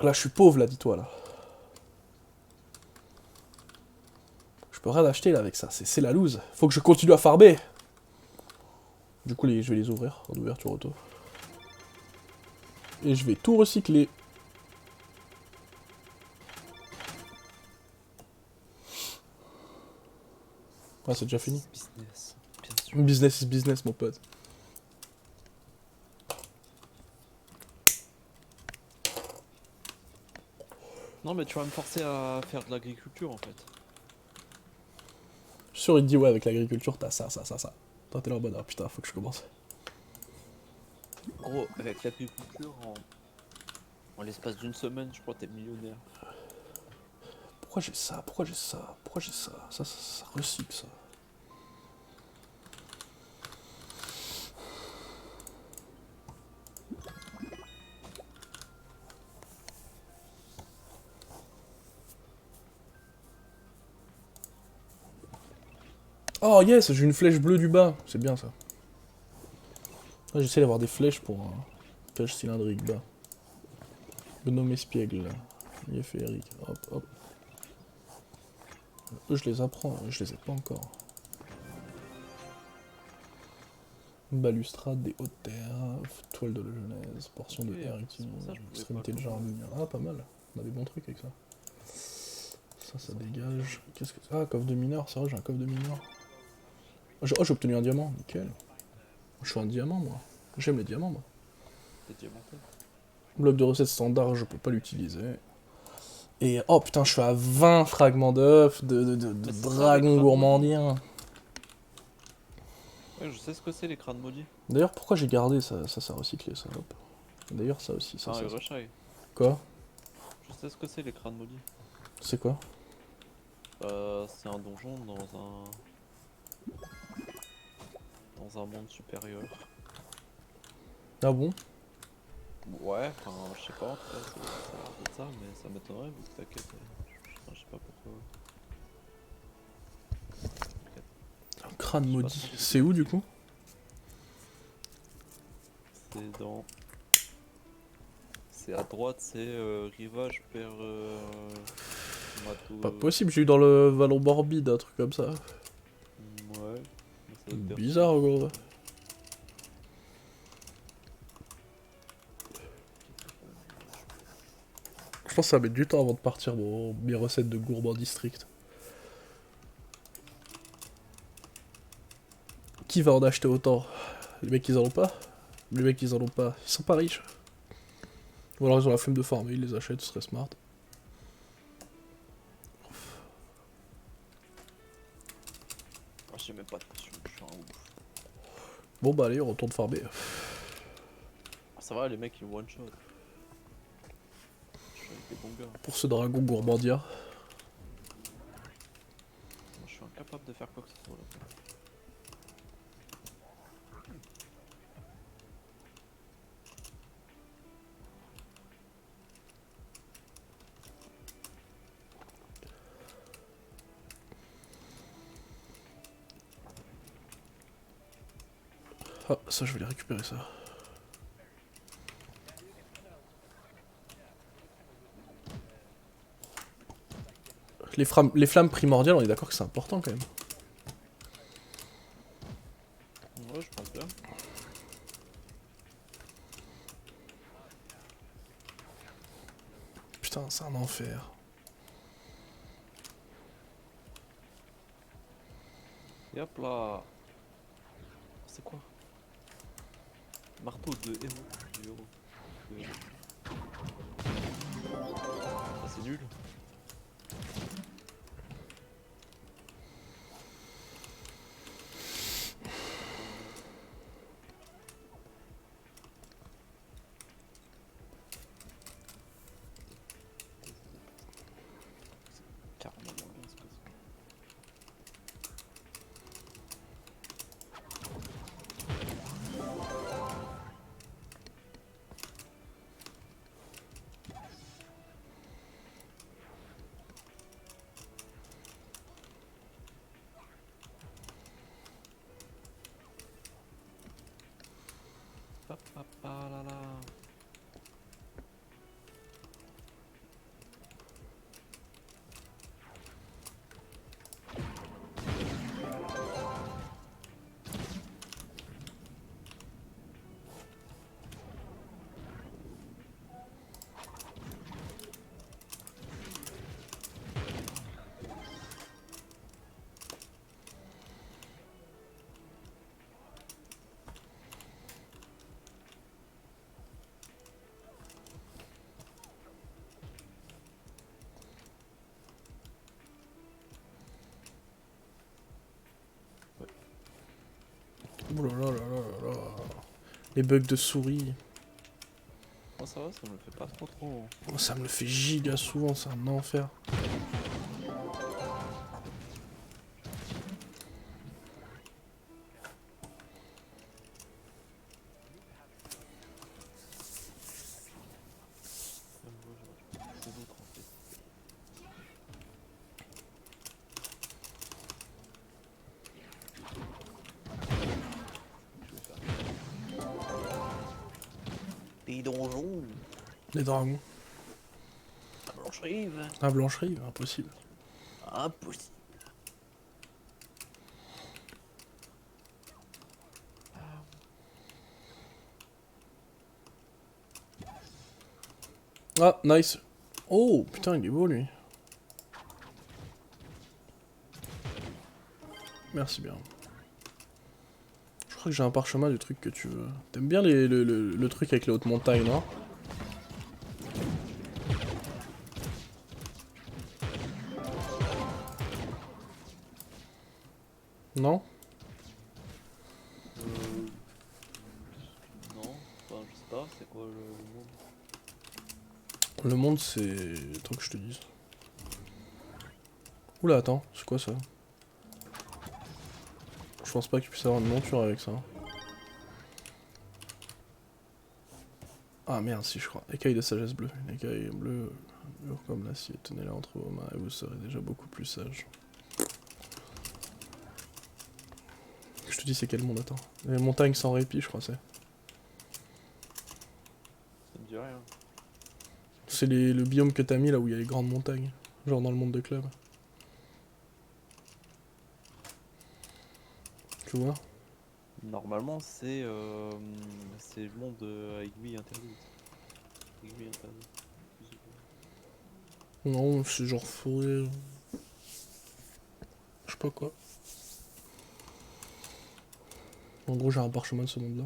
Là je suis pauvre là, dis-toi là. Je peux rien acheter là avec ça, c'est la loose. Faut que je continue à farmer. Du coup je vais les ouvrir en ouverture auto. Et je vais tout recycler. Ah c'est déjà fini. Business, bien sûr. Business is business mon pote. Non mais tu vas me forcer à faire de l'agriculture en fait. Je suis sûr il te dit ouais avec l'agriculture t'as ça. Toi t'es là en mode ah putain faut que je commence. Gros, avec l'agriculture, en l'espace d'une semaine, je crois que t'es millionnaire. Pourquoi j'ai ça? Pourquoi j'ai ça? Pourquoi j'ai ça? Ça recycle ça. Oh yes, j'ai une flèche bleue du bas, c'est bien ça. Ah, j'essaie d'avoir des flèches pour un flèche cylindrique bas. Gnome espiègle là. Il est fait Eric. Hop hop. Eux je les apprends, je les ai pas encore. Balustrade des hautes terres, toile de la genèse, portion de Ok, air c'est pour ça que je pouvais extrémité pas de le jardin. Ah pas mal, on a des bons trucs avec ça. Ça dégage. Qu'est-ce que... Ah, coffre de mineur, c'est vrai, j'ai un coffre de mineur. Oh, j'ai obtenu un diamant, nickel. Je suis un diamant, moi. J'aime les diamants, moi. T'es diamanté. Bloc de recette standard, je peux pas l'utiliser. Et oh putain, je suis à 20 fragments d'œufs de Mais c'est ça, les dragon crânes gourmandien. Ouais, je sais ce que c'est les crânes maudits. D'ailleurs, pourquoi j'ai gardé ça? Ça sert à recycler, ça. Hop. D'ailleurs, ça aussi, ça. Ah, et Rushai. Quoi? Je sais ce que c'est les crânes maudits. C'est quoi? C'est un donjon dans un monde supérieur. Ah bon? Ouais, enfin, je sais pas, en tout cas, ça a l'air d'être ça, mais ça m'étonnerait vu que t'inquiète. Je sais pas pourquoi. Un crâne Je sais pas maudit. trop. C'est où du coup? C'est dans. C'est à droite, c'est rivage vers Pas Mato. possible, j'ai eu dans le vallon morbide, un truc comme ça. Ouais, mais ça doit être vers Bizarre, gros. Je pense que ça va mettre du temps avant de partir mes recettes de gourmand district. Qui va en acheter autant? Les mecs ils en ont pas? Les mecs ils en ont pas. Ils sont pas riches. Ou alors ils ont la flemme de farmer, ils les achètent, ce serait smart. Ah, j'ai même pas de potion, je suis un ouf. Bon bah allez, on retourne farmer. Ah, ça va, les mecs ils one shot. Je suis avec des bons gars. Pour ce dragon gourmandia. Moi, je suis incapable de faire quoi que ce soit là. Ah, ça je vais les récupérer ça. Les flammes primordiales, on est d'accord que c'est important quand même. Ouais, je pense bien. Putain, c'est un enfer. Et hop là. C'est quoi? Marteau de héros. Du héros. De héros. Ah, c'est nul. Carrément moins bien ce que c'est. Pa, pa, pa, la, la. Oh là là là là là. Les bugs de souris. Moi ça va, ça me le fait pas trop. Oh, ça me le fait giga souvent, c'est un enfer. Même moi j'aurais dû faire des autres en fait. Je vais faire des donjons. Les dragons. La blancherie. La blancherie, impossible. Impossible. Ah, nice. Oh, putain, il est beau lui. Merci bien. Je crois que j'ai un parchemin du truc que tu veux. T'aimes bien le truc avec les hautes montagnes, non? Non? Euh... Non, enfin je sais pas, c'est quoi le monde? Le monde, c'est... Attends que je te dise. Oula, attends, c'est quoi ça? Je pense pas que tu puisses avoir une monture avec ça. Ah merde, si je crois. Écaille de sagesse bleue. Une écaille bleue, dure comme l'acier. Tenez-la entre vos mains et vous serez déjà beaucoup plus sage. Je te dis c'est quel monde, attends. Les montagnes sans répit, je crois c'est. Ça me dit rien. C'est le biome que t'as mis là où il y a les grandes montagnes. Genre dans le monde de club. Tu vois? Normalement c'est le monde à aiguille interdite. Aiguille interdite. Plus ou moins. Non, c'est genre forêt. Je sais pas quoi. En gros, j'ai un parchemin de ce monde là.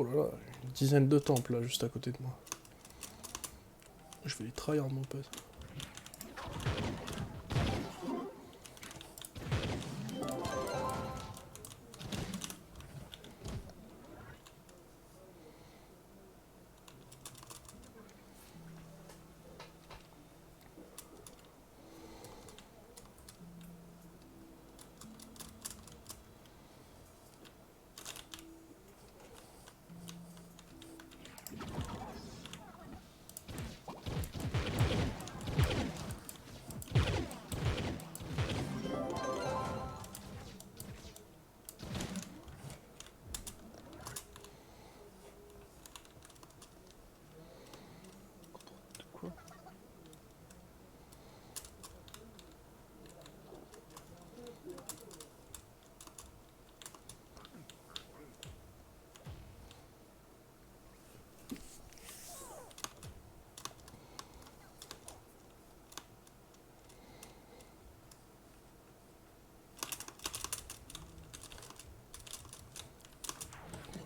Oh là là, une dizaine de temples là juste à côté de moi. Je vais les trahir mon pote. De quoi?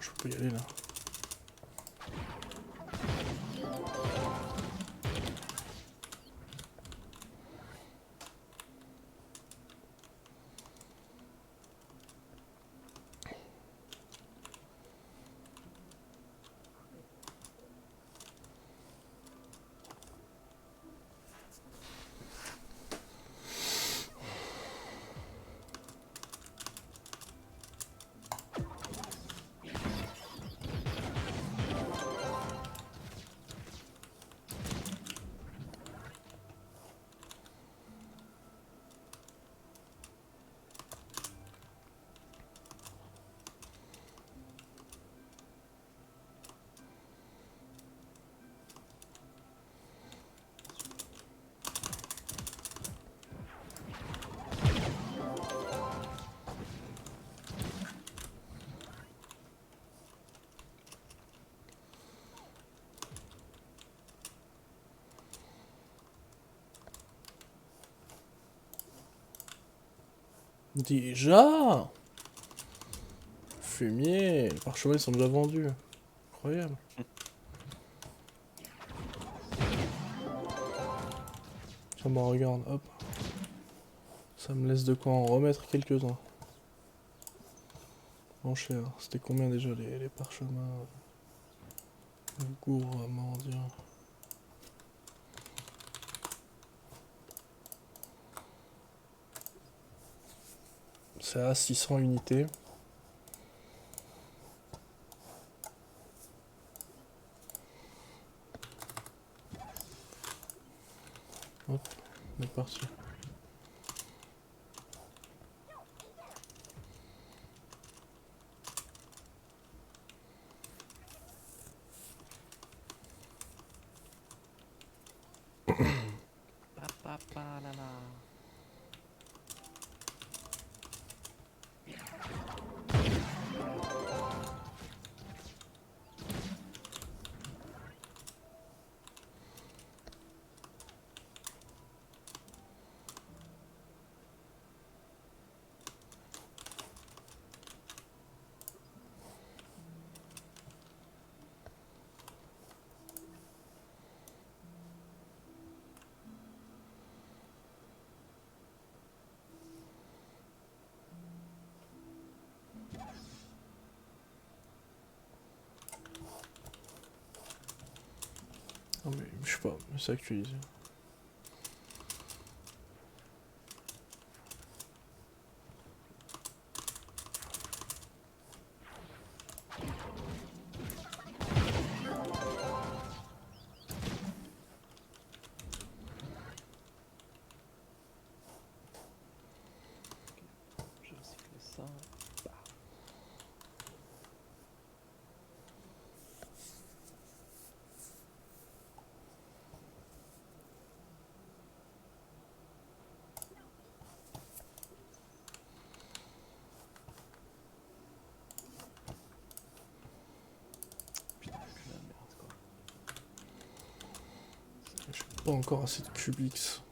Je peux y aller là. Déjà! Fumier! Les parchemins ils sont déjà vendus. Incroyable. Tiens, bah regarde, hop. Ça me laisse de quoi en remettre quelques-uns. En cher. C'était combien déjà les parchemins? Le gourmandien. C'est à 600 unités. Ah là là. Ah mais je sais pas, c'est actualisé. Je vais recycler ça. Putain, que la merde quoi. J'ai pas encore assez de Cubix.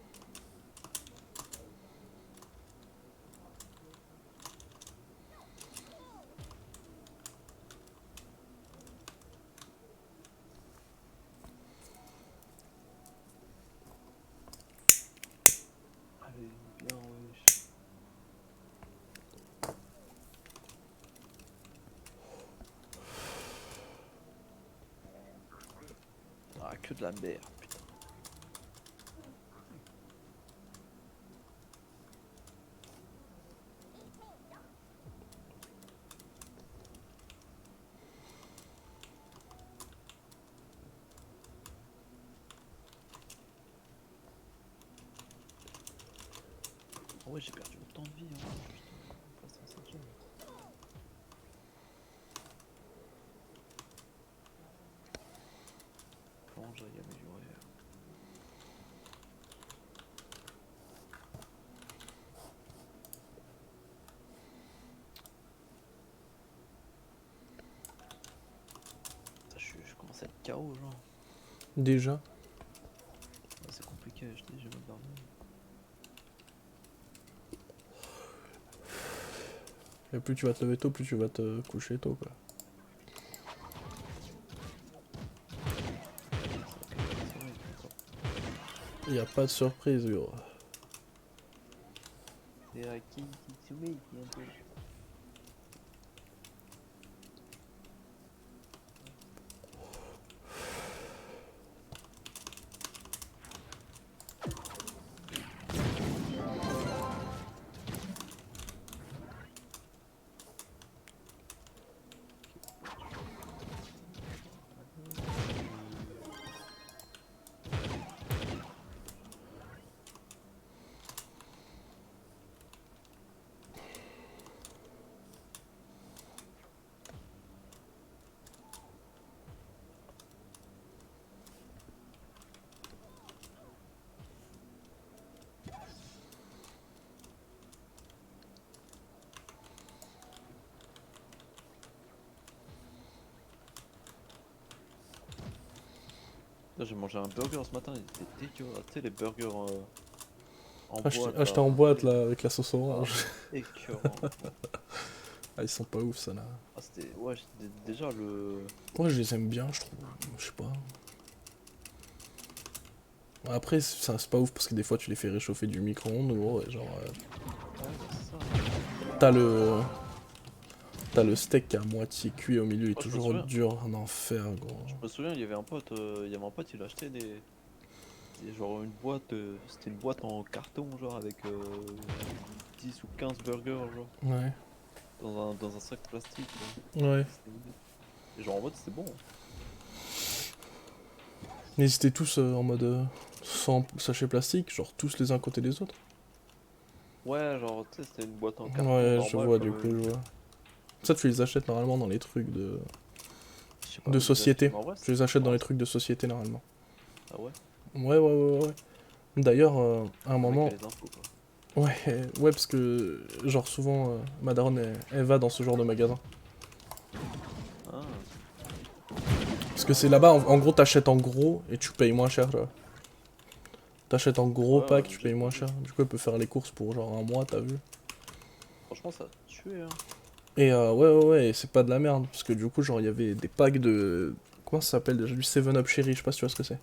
Allez, bien wesh. Ah, que de la merde, putain. Ah ouais, j'ai perdu autant de vie, hein. Putain, pas sensationnel. Comment j'aille améliorer? Je commence à être KO, genre. Déjà. Ouais, c'est compliqué à acheter, j'ai mal dormi. Et plus tu vas te lever tôt, plus tu vas te coucher tôt quoi. C'est vrai, d'accord. Y a pas de surprise gros. C'est à qui Kitsumi bientôt. Là, j'ai mangé un burger ce matin, il était dégueulasse. Tu sais, les burgers en boîte. Acheté en boîte là avec la sauce orange. Écœurant. Ah ils sont pas ouf ça là. Ah, c'était. Ouais, déjà le. Moi je les aime bien je trouve. Je sais pas. Ouais, après c'est pas ouf parce que des fois tu les fais réchauffer du micro-ondes gros et genre Ouais, bah, c'est ça. t'as le steak qui est à moitié cuit au milieu, il est Moi, je me toujours souviens. dur, un enfer gros. Je me souviens, il y avait un pote, il achetait genre une boîte, c'était une boîte en carton, genre avec 10 ou 15 burgers, genre, Ouais, dans un sac plastique, là. ouais. Et genre en mode c'était bon. Mais ils étaient tous en mode sans sachet plastique, genre tous les uns à côté des autres. Ouais, genre, tu sais, c'était une boîte en carton Ouais, je normale, vois du comme coup, je vois. Ça, tu les achètes normalement dans les trucs je sais pas de où ils les achetaient, société. mais en vrai, Tu les achètes en dans vrai, les trucs de société normalement. ah ouais. Ouais, ouais, ouais, ouais. D'ailleurs, à un Le mec a moment... les infos quoi. Ouais, ouais, parce que, genre, souvent, ma daronne, elle va dans ce genre de magasin. Ah, Parce que c'est là-bas, en gros, t'achètes en gros et tu payes moins cher, tu vois. T'achètes en gros ouais, pack, j'ai tu déjà payes moins vu. cher. Du coup, elle peut faire les courses pour genre un mois, t'as vu. Franchement, ça a tué, hein. Et ouais, ouais, ouais, et c'est pas de la merde. Parce que du coup, genre, il y avait des packs de. Comment ça s'appelle déjà? Du 7-Up Cherry, je sais pas si tu vois ce que c'est.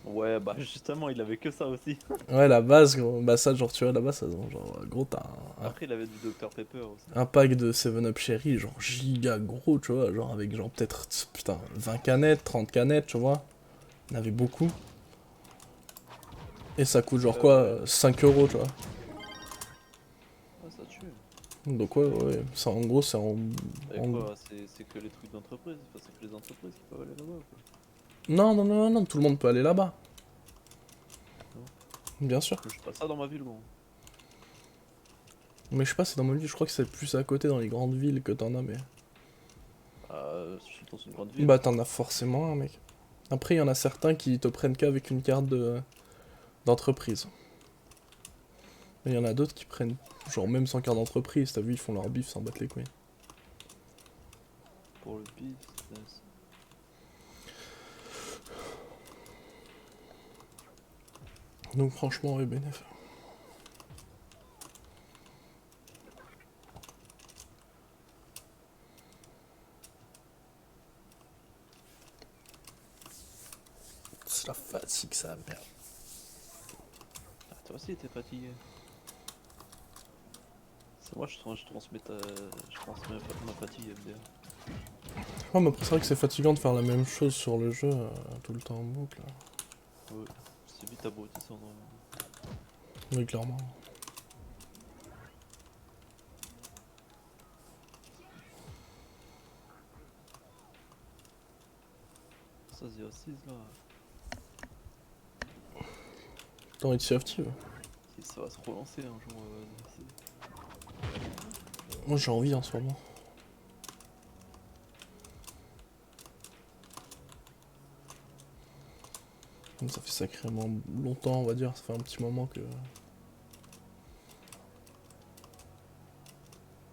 Ouais, bah justement, il avait que ça aussi. Ouais, la base, gros. Bah, ça, genre, tu vois, là-bas, ça, genre, gros, t'as Après, il avait du Dr Pepper aussi. un pack de 7-Up Cherry, genre, giga gros, tu vois. Genre, avec, genre, peut-être, putain, 20 canettes, 30 canettes, tu vois. Il y en avait beaucoup. Et ça coûte, genre, quoi, Ouais, 5 euros, tu vois. ouais, ça tue. Donc, ouais, ouais, ça, en gros, c'est Et en- quoi, c'est que les trucs d'entreprise, enfin, c'est que les entreprises qui peuvent aller là-bas ou quoi? Non, non, non, non, tout le monde peut aller là-bas. Non. Bien sûr. Je pas ça dans ma ville, gros. Mais je sais pas, c'est dans ma ville, je crois que c'est plus à côté dans les grandes villes que t'en as, mais. Je suis dans une grande ville. Bah, t'en as forcément un, mec. Après, il y en a certains qui te prennent qu'avec une carte d'entreprise. Mais il y en a d'autres qui prennent, genre, même sans carte d'entreprise, t'as vu, ils font leur bif sans battre les couilles. Pour le business. Donc, franchement, ouais, bénéf. C'est la fatigue, ça, merde. Ah, toi aussi, t'es fatigué. C'est moi, je transmets ma fatigue, MDR. Ouais, mais après, c'est vrai que c'est fatigant de faire la même chose sur le jeu tout le temps en boucle. Ouais, c'est vite abrutissant normalement. Oui, clairement. Ça, The Assise là, T'as envie de Sea of Thieves? ça va se relancer un jour. Moi, j'ai envie en ce moment. Comme ça fait sacrément longtemps, on va dire. Ça fait un petit moment que.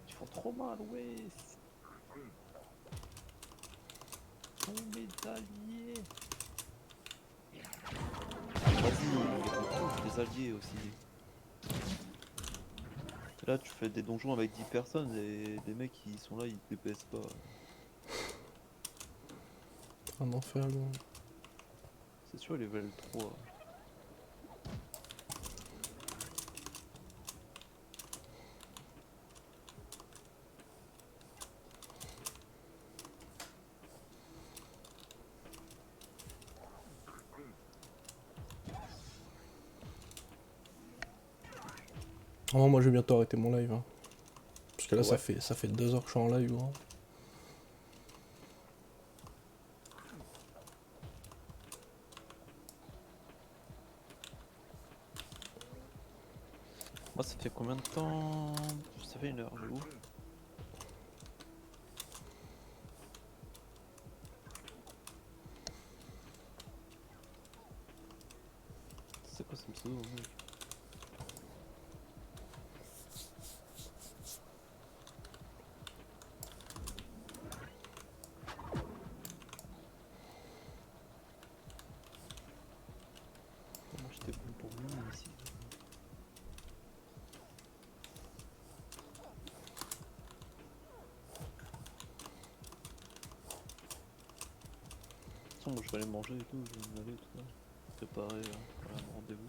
Ils font trop mal, ouais. Ton médaillé. Vas-y, ils les font tous, les alliés aussi. Là, tu fais des donjons avec 10 personnes et les mecs qui sont là, ils te DPS pas. Un enfer, gros. C'est sûr, les level 3. Vraiment, moi, je vais bientôt arrêter mon live. Hein. Parce que là, Ouais. ça fait 2 heures que je suis en live, gros. Moi, ça fait combien de temps? Ça fait 1 heure, j'avoue. C'est quoi ce pseudo, mec? Moi, j'étais bon pour mine ici. De toute façon, moi, je vais aller manger et tout, je vais me laver tout ça. Préparer voilà, mon rendez-vous.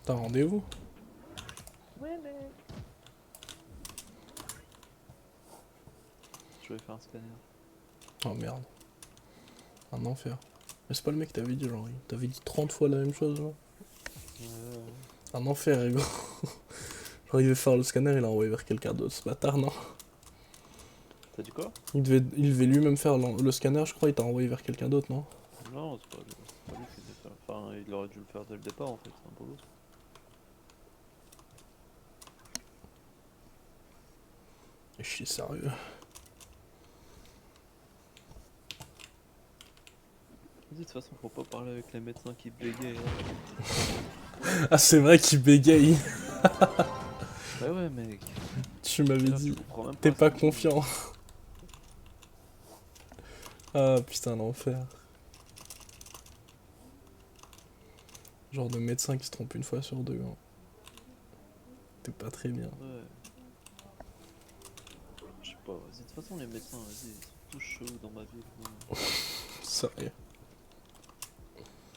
T'as un rendez-vous? Ouais, mec. Je vais faire un scanner. Oh merde. Un enfer. Mais c'est pas le mec qui t'avait dit, genre, il t'avait dit 30 fois la même chose, genre. Ouais. Un enfer, gros. Genre, il devait faire le scanner, il l'a envoyé vers quelqu'un d'autre, ce bâtard, non? T'as dit quoi? Il devait lui-même faire le scanner, je crois, il t'a envoyé vers quelqu'un d'autre, non? Non, c'est pas lui qui devait faire. Enfin, il aurait dû le faire dès le départ en fait, c'est un peu l'autre. Et je suis sérieux. De toute façon, faut pas parler avec les médecins qui bégayent. Ah, c'est vrai qu'il bégaye. Bah ouais, mec. Tu m'avais Là, dit, tu comprends même t'es ce pas qu'ils disent. confiant. Ah putain, l'enfer. Genre de médecin qui se trompe une fois sur deux. Hein. T'es pas très bien. Ouais. Je sais pas, vas-y. De toute façon, les médecins, vas-y, ils sont tous chelous dans ma ville. Moi. Sérieux.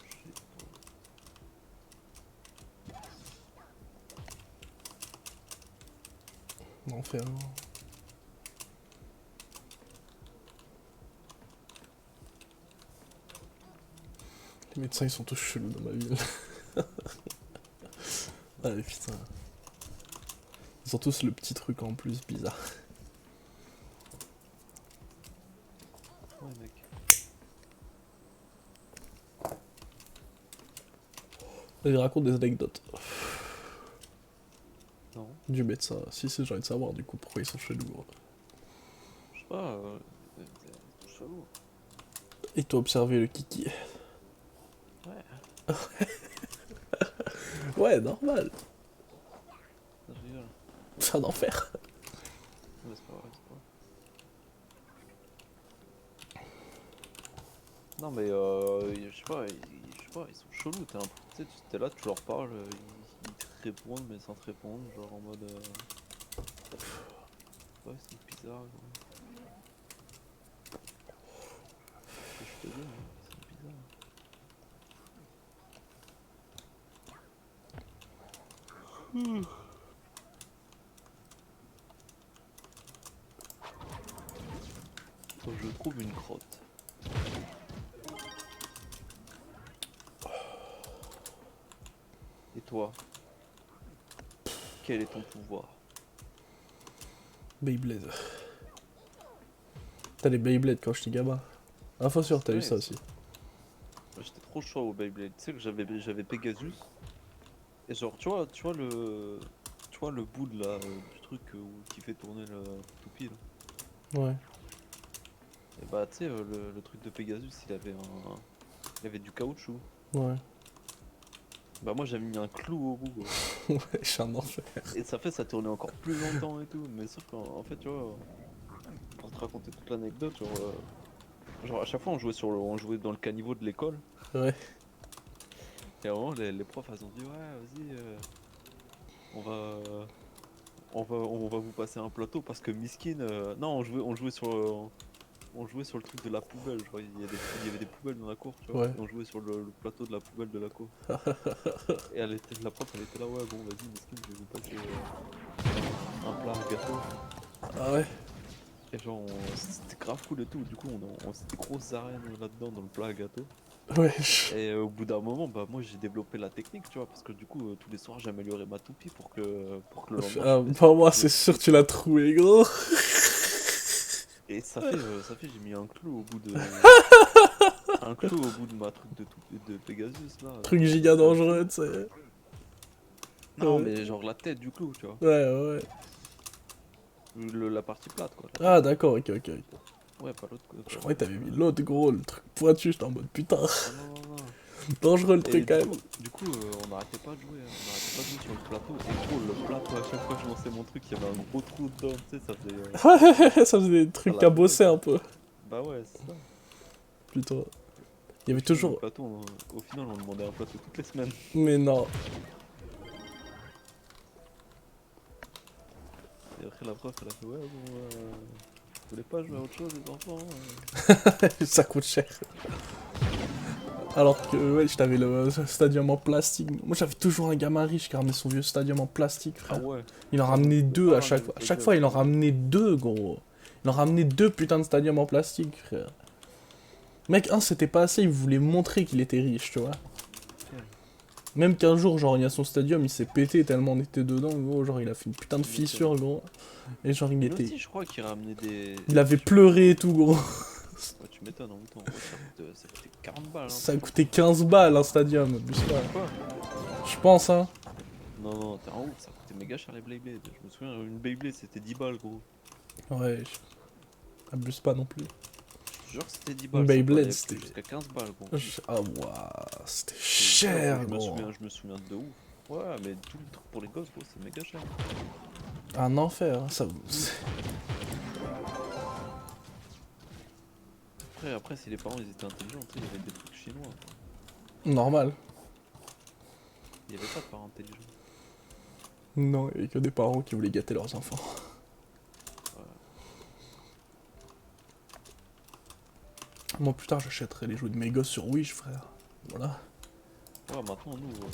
Je sais pas. L'enfer. Les médecins ils sont tous chelous dans ma ville. Ah putain. Ils ont tous le petit truc en plus bizarre. Ouais, mec. Ils racontent des anecdotes Non. du médecin. Si, j'ai envie de savoir du coup pourquoi ils sont chelous. Je sais pas, c'est chelou. Et toi observé le kiki. Ouais, Ouais, normal. je rigole. C'est un enfer. Mais c'est pas vrai, c'est pas vrai. Non, mais je sais pas, ils sont chelous. Tu sais, t'es là, tu leur parles, ils te répondent, mais sans te répondre. Genre en mode. Ouais, c'est bizarre, gros. Que je te dis, hein, c'est bizarre. Faut que je trouve une crotte. Et toi, quel est ton pouvoir? Beyblade. T'as les Beyblade quand j'étais gamin. Info sûr, t'as eu ça Nice. aussi. Moi, j'étais trop chaud au Beyblade. Tu sais que j'avais Pegasus. Et genre, tu vois le bout de du truc qui fait tourner le toupie là. Ouais. Et bah, tu sais, le truc de Pegasus, il avait du caoutchouc. Ouais. Bah, moi, j'avais mis un clou au bout, gros. Ouais, je suis un enfer. Et ça tournait encore plus longtemps et tout. Mais sauf qu'en fait, tu vois, pour te raconter toute l'anecdote, genre à chaque fois, on jouait dans le caniveau de l'école. Ouais. Et à un moment, les profs, elles ont dit, ouais, vas-y, on va, on va vous passer un plateau parce que Miskin, non, on jouait sur le truc de la poubelle. Genre, il y avait des poubelles dans la cour, tu vois. Ouais. Et on jouait sur le plateau de la poubelle de la cour. Et la prof, elle était là, ouais, bon, vas-y, Miskin, je vais vous passer un plat, un gâteau. Ah ouais. Et genre, c'était grave cool et tout. Du coup, on s'était grosses arènes là-dedans dans le plat à gâteau. Ouais. Et au bout d'un moment, bah moi j'ai développé la technique, tu vois, parce que du coup, tous les soirs j'améliorais ma toupie pour que le lendemain je Ah, puisse pour moi, jouer c'est tout de sûr suite. que tu l'as trouvé, gros. Et j'ai mis un clou au bout un clou au bout de ma truc de Pegasus là. Truc De giga caoutchouc. dangereux, tu sais. Non, Ouais. mais genre la tête du clou, tu vois. Ouais, ouais. La partie plate, quoi. La Ah, tête. d'accord, ok, ok. Ouais, pas l'autre. Je croyais que t'avais mis l'autre, gros, le truc pointu. J'étais en mode putain. Ah non, non, non. Dangereux le Et truc, quand même. du coup on n'arrêtait pas de jouer, hein. On n'arrêtait pas de jouer sur le plateau. Et gros, le plateau, à chaque fois que je lançais mon truc, il y avait un gros trou dedans, tu sais, ça faisait. Ouais, ça faisait des Ça trucs la à faisait, bosser quoi. un peu. Bah ouais, c'est ça. Plutôt. Il y Au avait final, le toujours. plateau, au final, on demandait un plateau toutes les semaines. Mais non. Et après, la prof, elle a fait, ouais, bon, vous voulez pas jouer à autre chose, les enfants? Ça coûte cher. Alors que, ouais, je t'avais le stadium en plastique. Moi, j'avais toujours un gamin riche qui ramenait son vieux stadium en plastique, Ah frère. ouais. Il en Ah, moi, je ramenait pouvais deux pas à ramener chaque le fois. À chaque stadium, fois, il en moi. ramenait deux, gros. Il en ramenait deux putains de stadiums en plastique, frère. Mec, c'était pas assez, il voulait montrer qu'il était riche, tu vois. Tiens, Même qu'un jour, genre, il y a son stadium, il s'est pété tellement on était dedans, gros. Genre, il a fait une putain de tu m'étonnes. fissure, gros. Et genre, il Mais était. aussi, je crois qu'il ramenait des. Il avait Tu pleuré et tout, gros. Ouais, tu m'étonnes en même temps. Ouais, ça coûtait 40 balles, hein, Ça truc. coûtait 15 balles, un stadium, abuse pas. Quoi? Je pense, hein. Non, non, t'es en ouf, ça coûtait méga cher les Beyblade. Je me souviens, une Beyblade c'était 10 balles, gros. Ouais, abuse pas non plus. te jure que c'était 10 Une balles. Beyblade, c'était c'était... jusqu'à 15 balles, gros. Ah, ouah, c'était Je te cher, jure, gros. je me souviens de ouf. Ouais, mais tout le truc pour les gosses, gros, c'est méga cher. Un enfer, hein, ça... Après, si les parents ils étaient intelligents, tu sais, il y avait des trucs chinois. Normal. Il y avait pas de parents intelligents. Non, il y avait que des parents qui voulaient gâter leurs enfants. Moi, plus tard, j'achèterai les jouets de mes gosses sur Wish, frère. Voilà. Ouais, maintenant, nous, on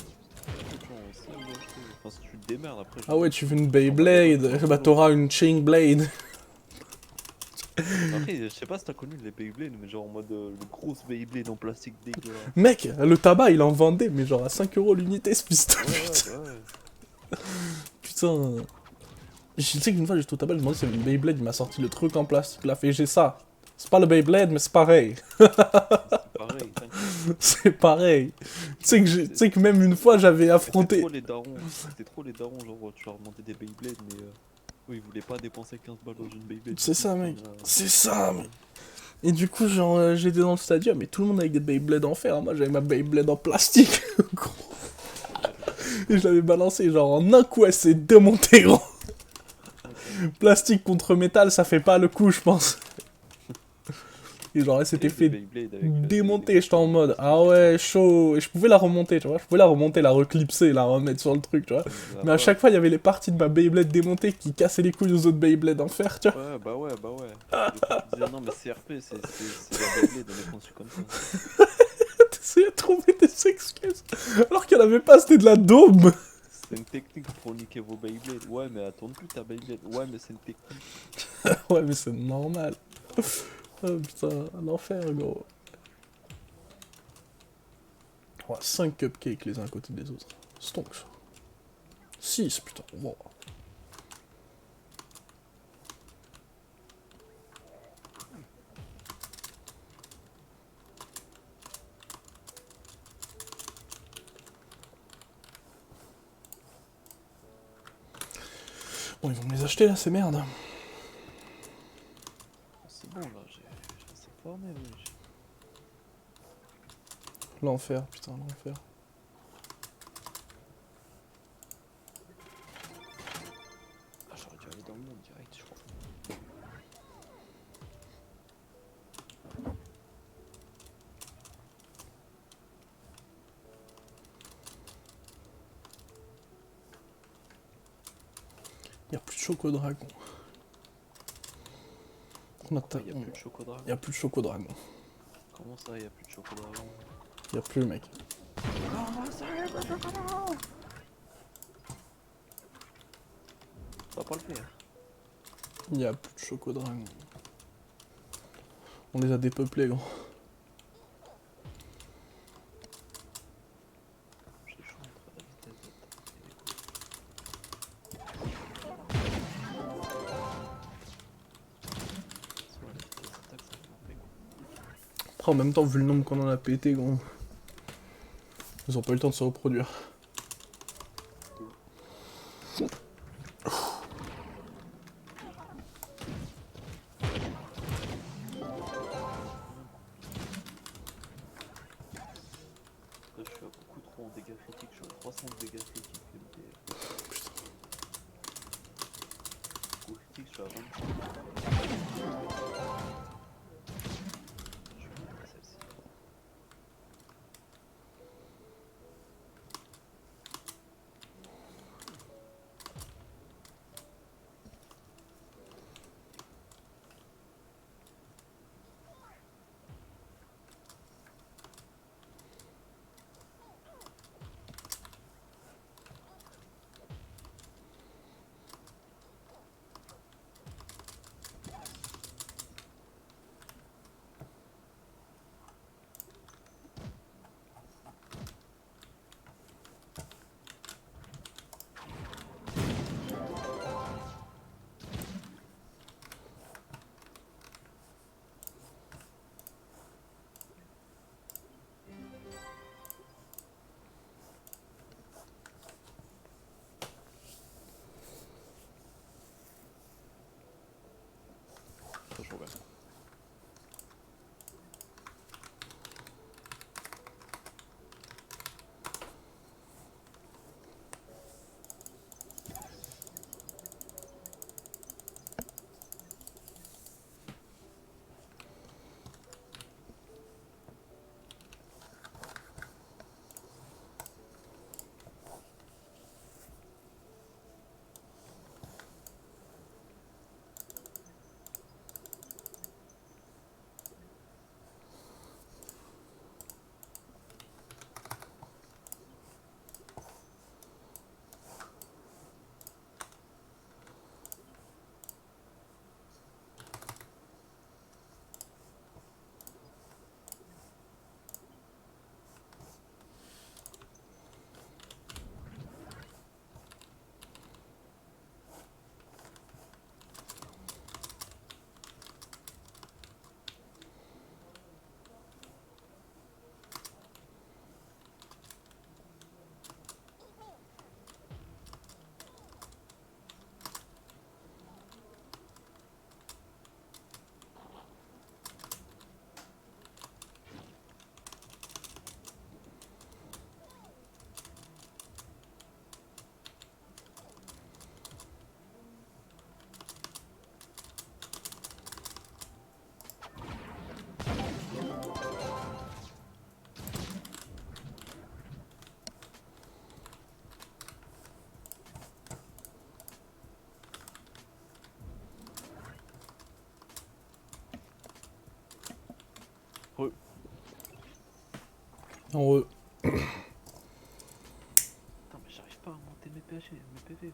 sait où acheter. Enfin, si tu te démerdes après. Ah ouais, tu veux une Beyblade? Bah, t'auras une Chain Blade. Après, je sais pas si t'as connu les Beyblade, mais genre en mode le grosse Beyblade en plastique dégueulasse. Mec, le tabac, il en vendait, mais genre à 5 € l'unité, ce pistolet. Ouais. Putain. Je sais qu'une fois, j'étais au tabac, je me demandais si c'était une Beyblade, il m'a sorti le truc en plastique, il a fait, j'ai ça. C'est pas le Beyblade, mais c'est pareil. C'est pareil, t'inquiète. C'est pareil. Tu sais que même une fois, j'avais affronté... C'était trop les darons, genre tu leur demandais des Beyblade, mais eux ils voulaient pas dépenser 15 balles dans une Beyblade. C'est ça, mec. C'est ça, mec. Et du coup, genre, j'étais dans le stadium et tout le monde avec des Beyblades en fer. Moi, j'avais ma Beyblade en plastique. Gros. Et je l'avais balancé, genre, en un coup, elle s'est démontée, gros. Plastique contre métal, ça fait pas le coup, je pense. Et genre, elle s'était fait démonter. J'étais en mode, ah ouais, chaud. Et je pouvais la remonter, tu vois. Je pouvais la remonter, la reclipser, la remettre sur le truc, tu vois. Mais à chaque fois, il y avait les parties de ma Beyblade démontée qui cassaient les couilles aux autres Beyblades en fer, tu vois. Ouais. Tu disais, non, mais CRP, c'est la Beyblade, on est conçu comme ça. T'essayais de trouver des excuses. Alors qu'elle avait pas, c'était de la daube. C'est une technique pour niquer vos Beyblades. Ouais, mais elle tourne plus ta Beyblade. Ouais, mais c'est une technique. Ouais, mais c'est normal. Oh putain, un enfer, gros. Oh, 5 cupcakes les uns à côté des autres. Stonks. 6, putain. Wow. Bon, ils vont me les acheter là, ces merdes. C'est bon là, j'ai assez formé, wesh. L'enfer, putain, l'enfer. Ah, j'aurais dû aller dans le monde direct, je crois. Y'a plus de chocodragon. Y'a plus de chocodragon. Y'a plus de chocodragon. Comment ça, y'a plus de chocodragon? Y'a plus, mec. Comment ça, y'a plus de chocodragon? Ça va pas le faire. Y'a plus de chocodragon. On les a dépeuplés, gros. J'ai chaud entre la vitesse d'attaque et les coups. Soit la vitesse d'attaque, ça fait m'en gros. Après, en même temps, vu le nombre qu'on en a pété, gros. Ils ont pas eu le temps de se reproduire. Là, je suis à beaucoup trop en dégâts critiques, je suis à 300 de dégâts critiques. Putain. Coup critique, je suis à 25. Je vais mettre celle-ci. Heureux. Putain, mais j'arrive pas à monter mes PV, quoi.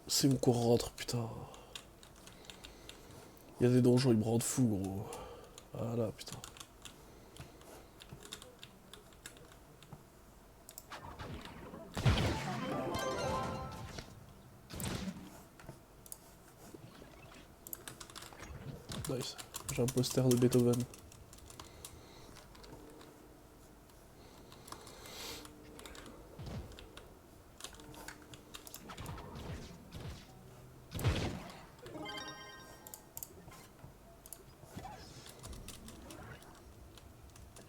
C'est où qu'on rentre, putain. Il y a des donjons, ils me rendent fou, gros. Voilà, putain. Nice. J'ai un poster de Beethoven.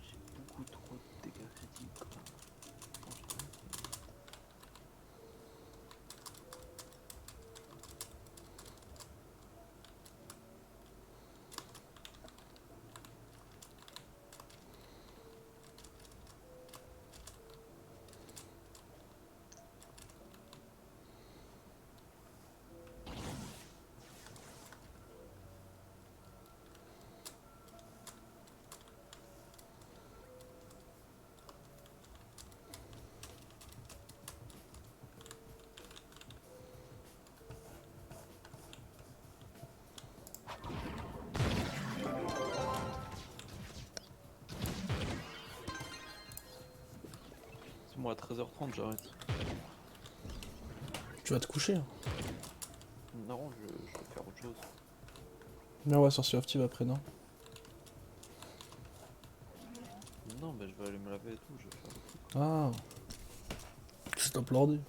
J'ai beaucoup trop de dégâts critiques, quoi. Franchement. C'est moi à 13h30, j'arrête. Tu vas te coucher, hein. Non, je vais faire autre chose. Mais on va sur Sea of Thieves après, non? Non, mais je vais aller me laver et tout, je vais faire le truc. Ah. Stop l'ordi.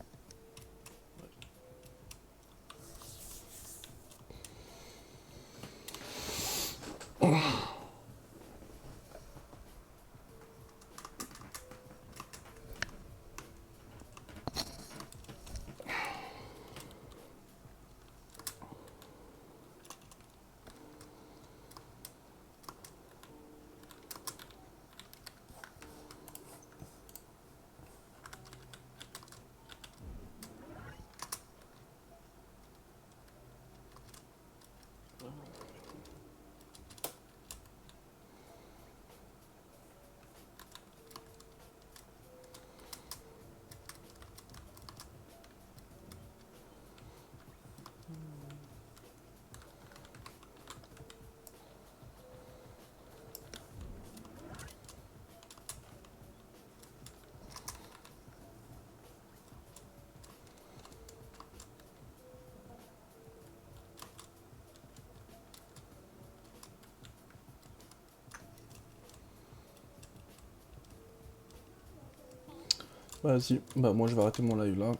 Vas-y, bah moi je vais arrêter mon live là.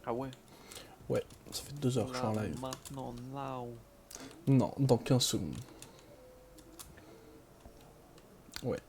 Ah ouais? Ouais, ça fait 2 heures que je suis en Là, live. maintenant, now. Non, dans 15 secondes. Ouais.